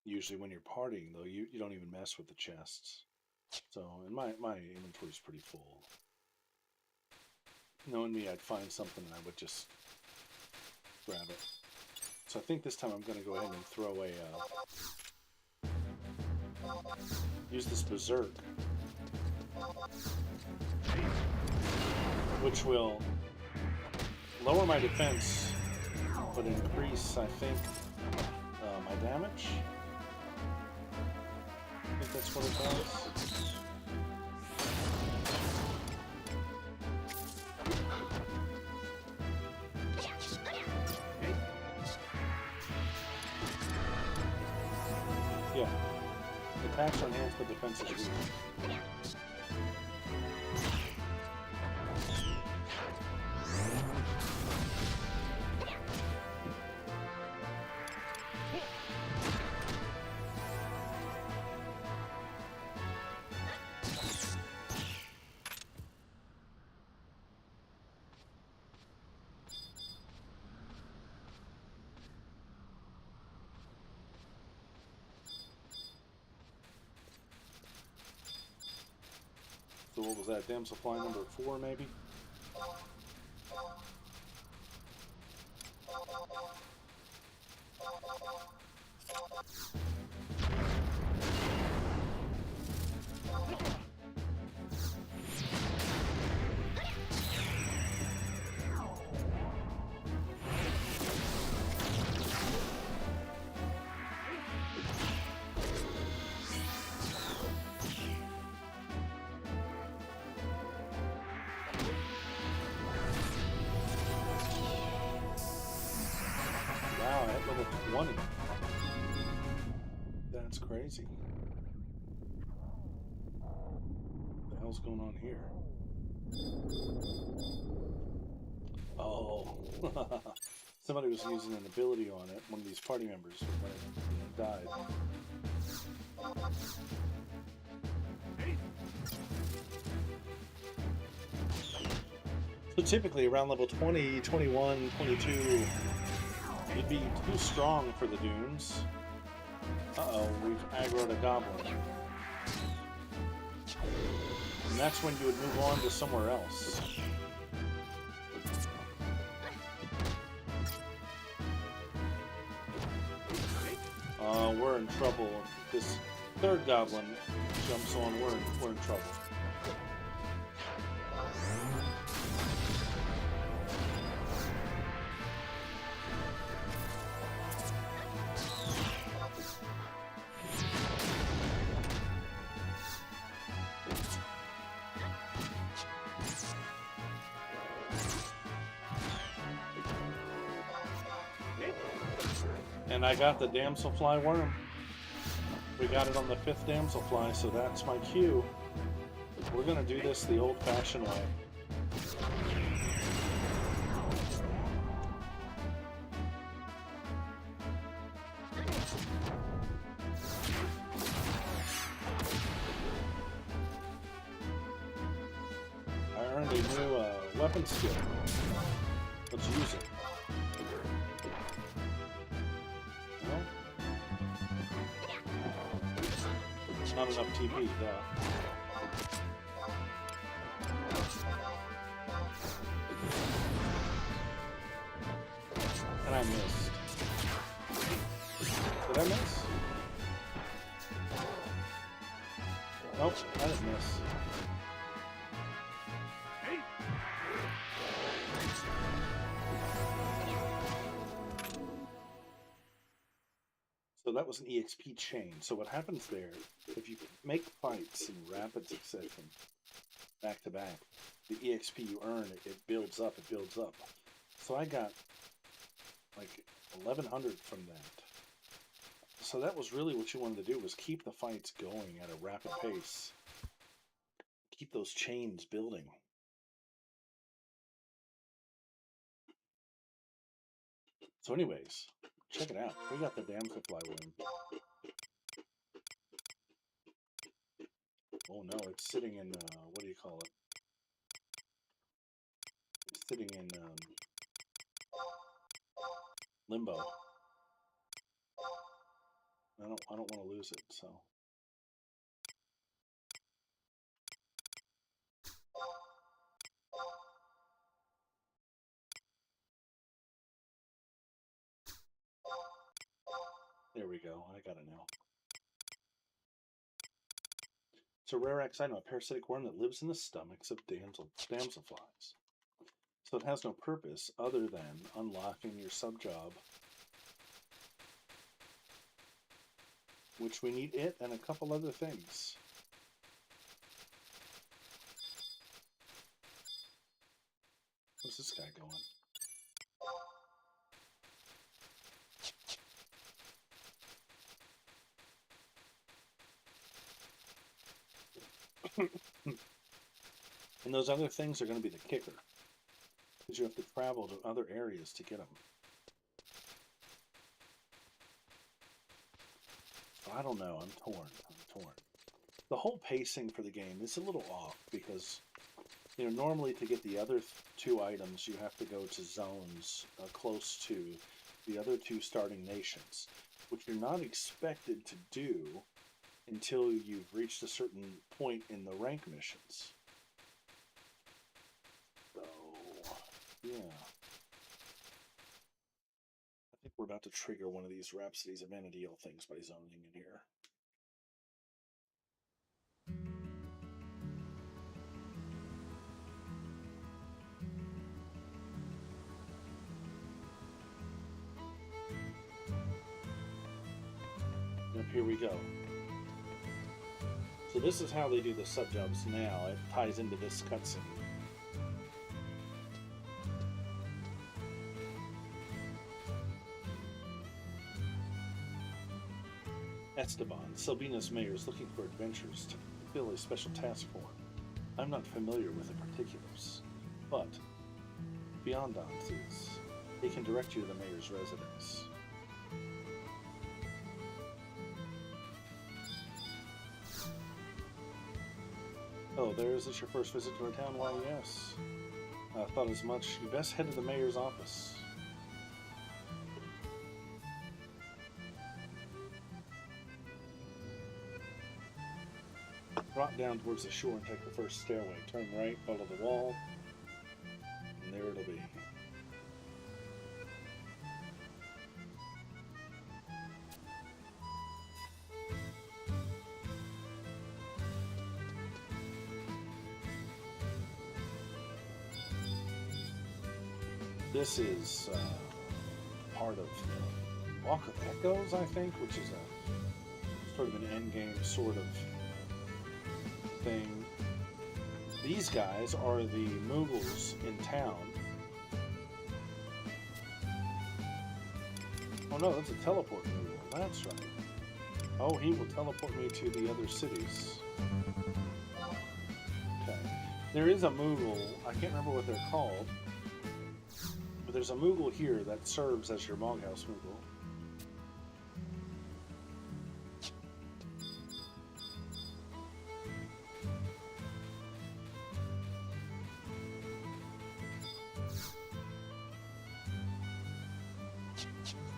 Usually when you're partying, though, you don't even mess with the chests. So, and my inventory's pretty full. Knowing me, I'd find something and I would just grab it. So I think this time I'm going to go ahead and throw a... use this Berserk. Which will lower my defense, but increase, I think, my damage. I think that's what it does. Yeah. Attacks are enhanced, but defense is weak. So what was that? Damselfly number 4, maybe? Wow, at level 20. That's crazy. What the hell's going on here? Oh. Somebody was using an ability on it, one of these party members, when it died. So typically around level 20, 21, 22, you'd be too strong for the dunes. Uh-oh, we've aggroed a goblin. And that's when you would move on to somewhere else. We're in trouble. If this third goblin jumps on, we're in trouble. And I got the damselfly worm. We got it on the 5th damselfly, so that's my cue. We're gonna do this the old-fashioned way. I earned a new weapon skill. Let's use it. Not enough TP, duh. And I missed. Did I miss? Nope, I didn't miss. So that was an EXP chain. So what happens there, if you make fights in rapid succession, back to back, the EXP you earn, it builds up, it builds up. So I got like 1100 from that. So that was really what you wanted to do, was keep the fights going at a rapid pace. Keep those chains building. So anyways, check it out. We got the damselfly worm. Oh no, it's sitting in, what do you call it? It's sitting in limbo. I don't want to lose it, so. There we go, I got it now. It's a rare item, a parasitic worm that lives in the stomachs of damselflies. So it has no purpose other than unlocking your sub-job, which we need it and a couple other things. Where's this guy going? And those other things are going to be the kicker, because you have to travel to other areas to get them. I don't know. I'm torn. The whole pacing for the game is a little off because, you know, normally to get the other two items, you have to go to zones close to the other two starting nations, which you're not expected to do until you've reached a certain point in the rank missions. So, yeah. I think we're about to trigger one of these Rhapsodies of Vana'diel things by zoning in here. Yep, here we go. So this is how they do the sub-jobs now. It ties into this cutscene. Esteban, Sabina's mayor, is looking for adventurers to fulfill a special task for him. I'm not familiar with the particulars, but Beyondance is. He can direct you to the mayor's residence. Oh, is this your first visit to our town? Why, yes. I thought as much. You best head to the mayor's office. Drop down towards the shore and take the first stairway. Turn right, follow the wall, and there it'll be. This is part of the Walk of Echoes, I think, which is a sort of an endgame sort of thing. These guys are the Moogles in town. Oh no, that's a teleport Moogle. That's right. Oh, he will teleport me to the other cities. Okay. There is a Moogle, I can't remember what they're called, but there's a Moogle here that serves as your Moghouse Moogle.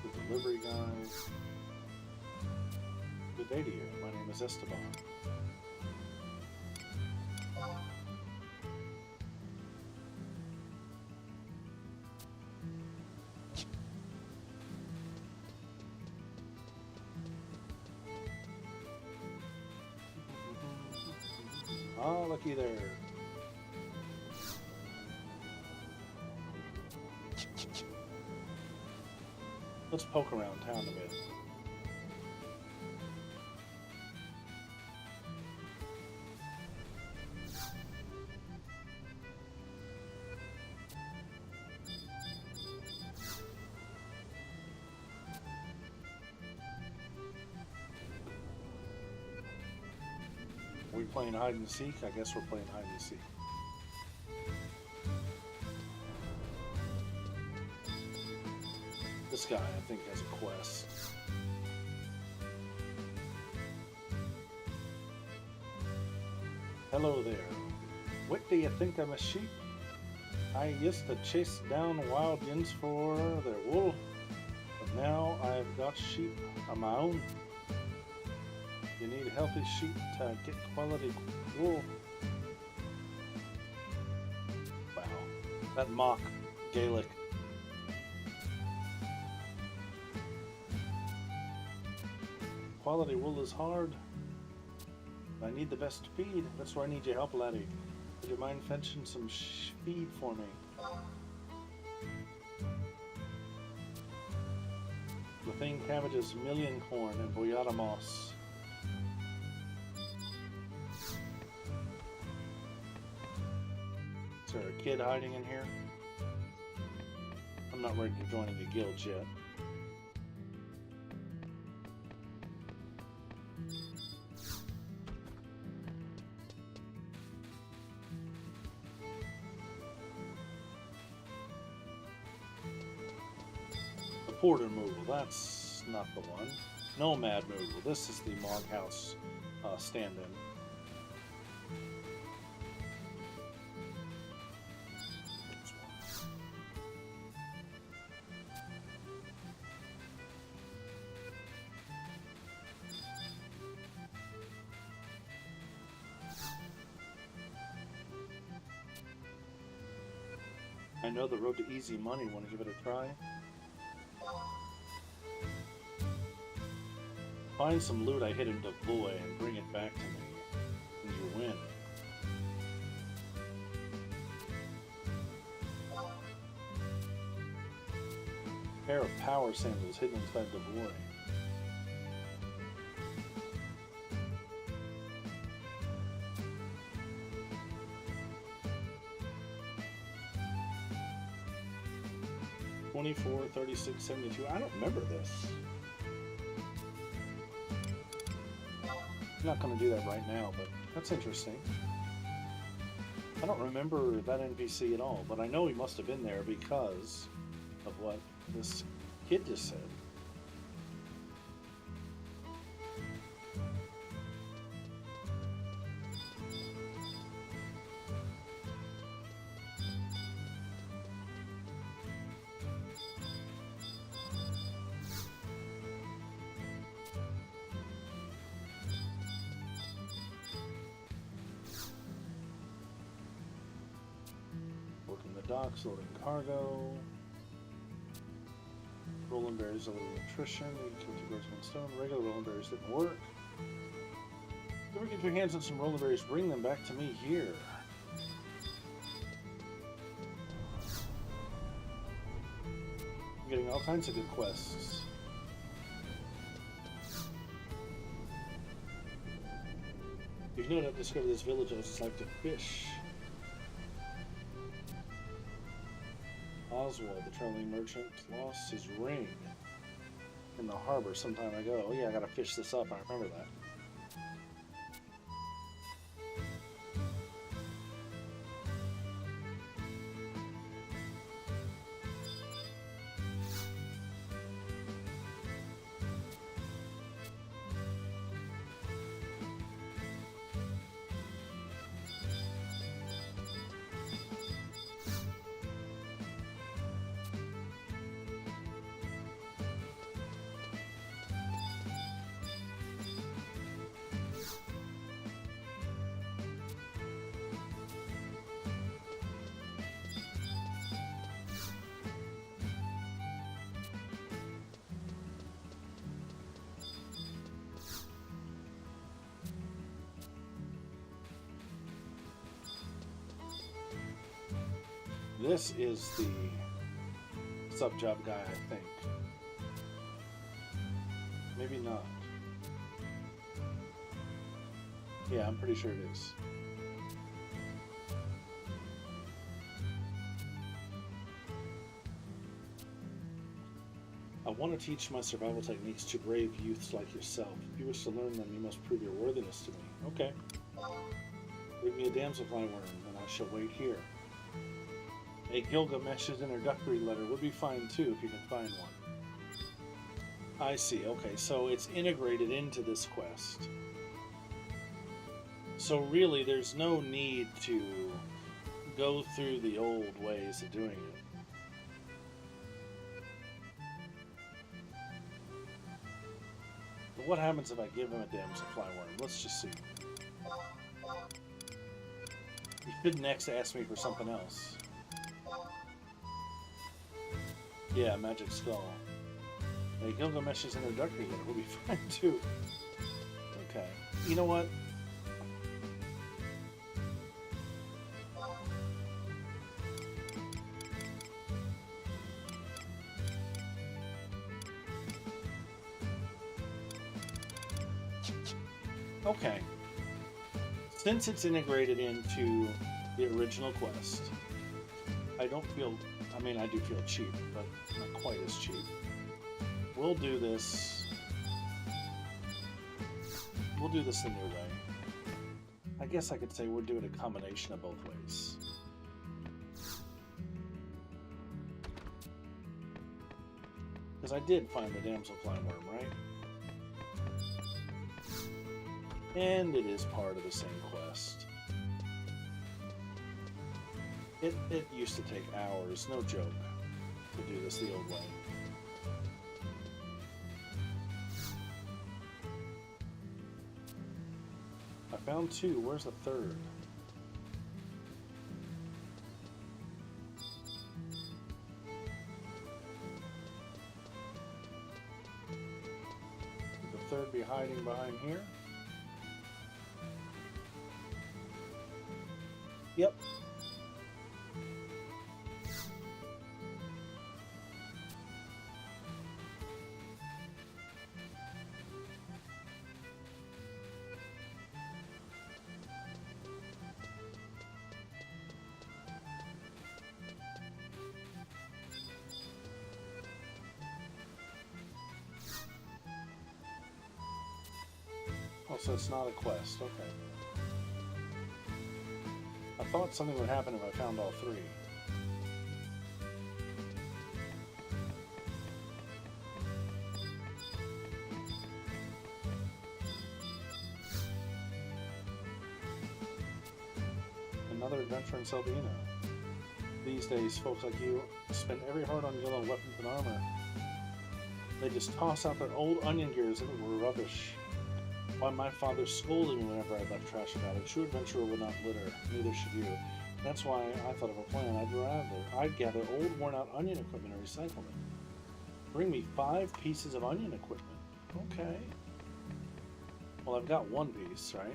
The delivery guy. Good day to you. My name is Esteban. Oh, looky there. Let's poke around town a bit. Are we playing hide and seek? I guess we're playing hide and seek. This guy, I think, has a quest. Hello there. What do you think I'm a sheep? I used to chase down wild yins for their wool, but now I've got sheep of my own. You need healthy sheep to get quality wool. Wow, that mock Gaelic. Quality wool is hard. I need the best feed. That's where I need your help, laddie. Would you mind fetching some feed for me? Lethane cabbages, million corn, and boyata moss. Is there a kid hiding in here? I'm not ready to join the guild yet. Porter Moogle, that's not the one. Nomad Moogle, this is the Moghouse stand-in. I know the road to easy money. Want to give it a try? Find some loot I hid in Devoy and bring it back to me, and you win. Pair of power sandals hidden inside Devoy. $24, $36, $72. I don't remember this. I'm not going to do that right now, but that's interesting. I don't remember that NPC at all, but I know he must have been there because of what this kid just said. docks, loading cargo. Rolling berries, a little nutrition. You can kill 2 birds with 1 stone. Regular rolling berries didn't work. If you ever get your hands on some rolling berries, bring them back to me here. I'm getting all kinds of good quests. If you know how to discover this village, I just like to fish. Oswald, the traveling merchant, lost his ring in the harbor some time ago. Oh yeah, I gotta fish this up, I remember that. This is the sub-job guy, I think. Maybe not. Yeah, I'm pretty sure it is. I want to teach my survival techniques to brave youths like yourself. If you wish to learn them, you must prove your worthiness to me. Okay. Bring me a damselfly worm, and I shall wait here. A Gilgamesh's introductory letter would be fine too if you can find one. I see, okay, so it's integrated into this quest. So really, there's no need to go through the old ways of doing it. But what happens if I give him a damselfly worm? Let's just see. He should next ask me for something else. Yeah, Magic Skull. Hey, Gilgamesh's introductory letter will be fine too. Okay. You know what? Okay. Since it's integrated into the original quest, I don't feel... I mean, I do feel cheap, but not quite as cheap. We'll do this... We'll do this the new way. I guess I could say we're doing a combination of both ways. Because I did find the damselfly worm, right? And it is part of the same quest. It used to take hours, no joke, to do this the old way. I found 2. Where's the 3rd? Could the 3rd be hiding behind here? Yep. Oh, so it's not a quest, okay. I thought something would happen if I found all 3. Another adventure in Selbina. These days, folks like you spend every hard-on yellow weapons and armor. They just toss out their old onion gears if it were rubbish. Why, my father scolded me whenever I left trash about it. True adventurer would not litter, neither should you. That's why I thought of a plan. I'd gather old, worn-out onion equipment and recycle it. Bring me 5 pieces of onion equipment. Okay. Well, I've got 1 piece, right?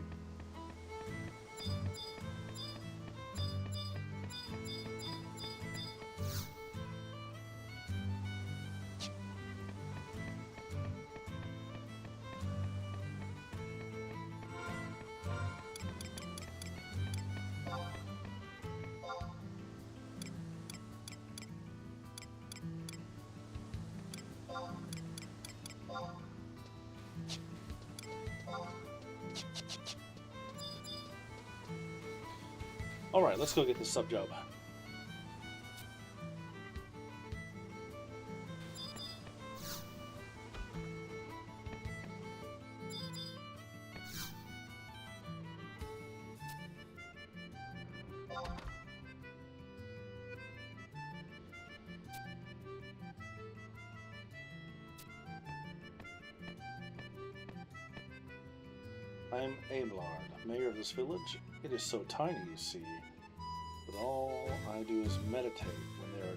Alright, let's go get this sub job. I'm Ablard, mayor of this village. It is so tiny, you see. But all I do is mediate when there are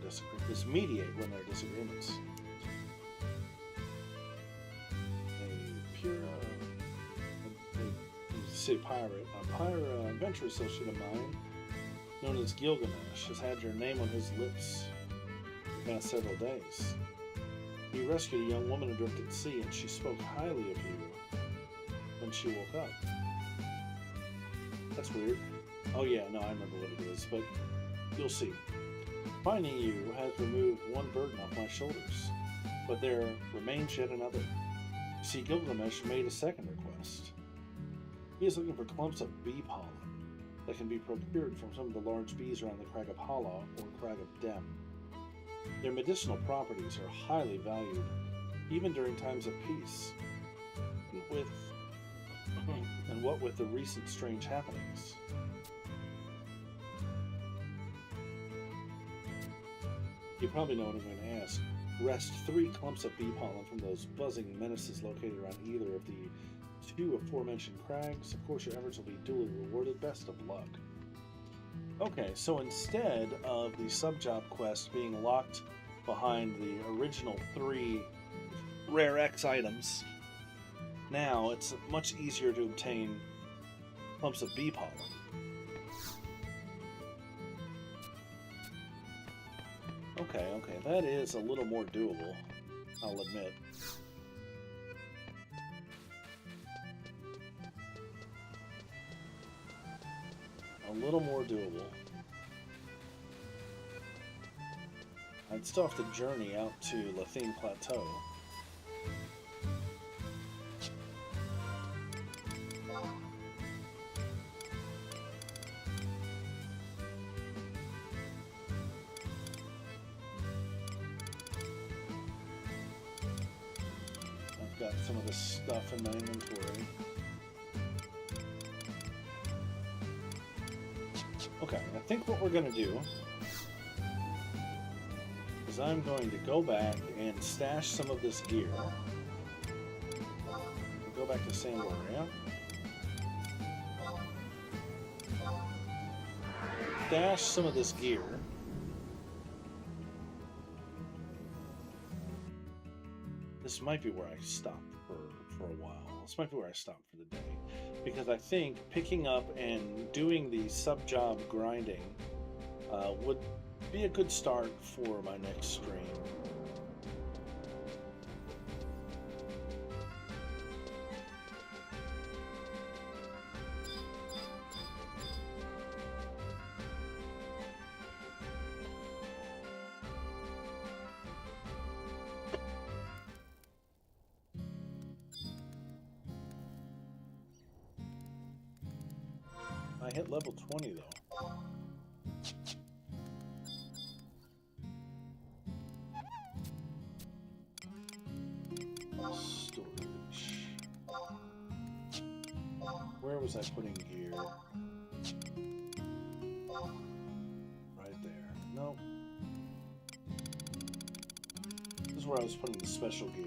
disagreements. A pirate adventure associate of mine, known as Gilgamesh, has had your name on his lips the past several days. He rescued a young woman adrift at sea, and she spoke highly of you when she woke up. That's weird. Oh yeah, no, I remember what it is, but you'll see. Finding you has removed one burden off my shoulders, but there remains yet another. You see, Gilgamesh made a second request. He is looking for clumps of bee pollen that can be procured from some of the large bees around the Crag of Hala or Crag of Dem. Their medicinal properties are highly valued, even during times of peace. And what with the recent strange happenings. You probably know what I'm going to ask. Wrest 3 clumps of bee pollen from those buzzing menaces located around either of the 2 aforementioned crags. Of course, your efforts will be duly rewarded. Best of luck. Okay, so instead of the sub-job quest being locked behind the original 3 rare X items, now it's much easier to obtain clumps of bee pollen. Okay, that is a little more doable, I'll admit. A little more doable. I'd still have to journey out to Lathine Plateau. I've got some of this stuff in my inventory. Okay, I think what we're going to do is I'm going to go back and stash some of this gear. We'll go back to Sandoria. Stash some of this gear. This might be where I stop for a while. This might be where I stop for the day. Because I think picking up and doing the sub-job grinding would be a good start for my next stream. I hit level 20 though. Storage. Where was I putting gear? Right there. Nope. This is where I was putting the special gear.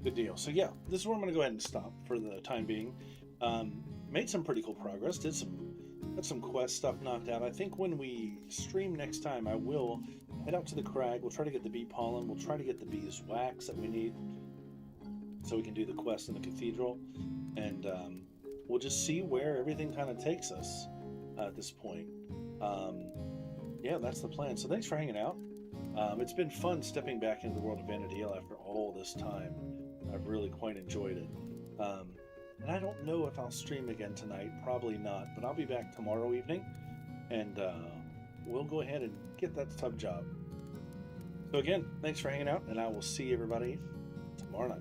Good deal. So yeah, this is where I'm going to go ahead and stop for the time being. Made some pretty cool progress. Got some quest stuff knocked out. I think when we stream next time, I will head out to the crag. We'll try to get the bee pollen. We'll try to get the bees wax that we need, so we can do the quest in the cathedral, and we'll just see where everything kind of takes us at this point. Yeah, that's the plan. So thanks for hanging out. It's been fun stepping back into the world of Vana'diel after all this time. I've really quite enjoyed it. And I don't know if I'll stream again tonight. Probably not, but I'll be back tomorrow evening, and we'll go ahead and get that sub job. So again, thanks for hanging out, and I will see everybody tomorrow night.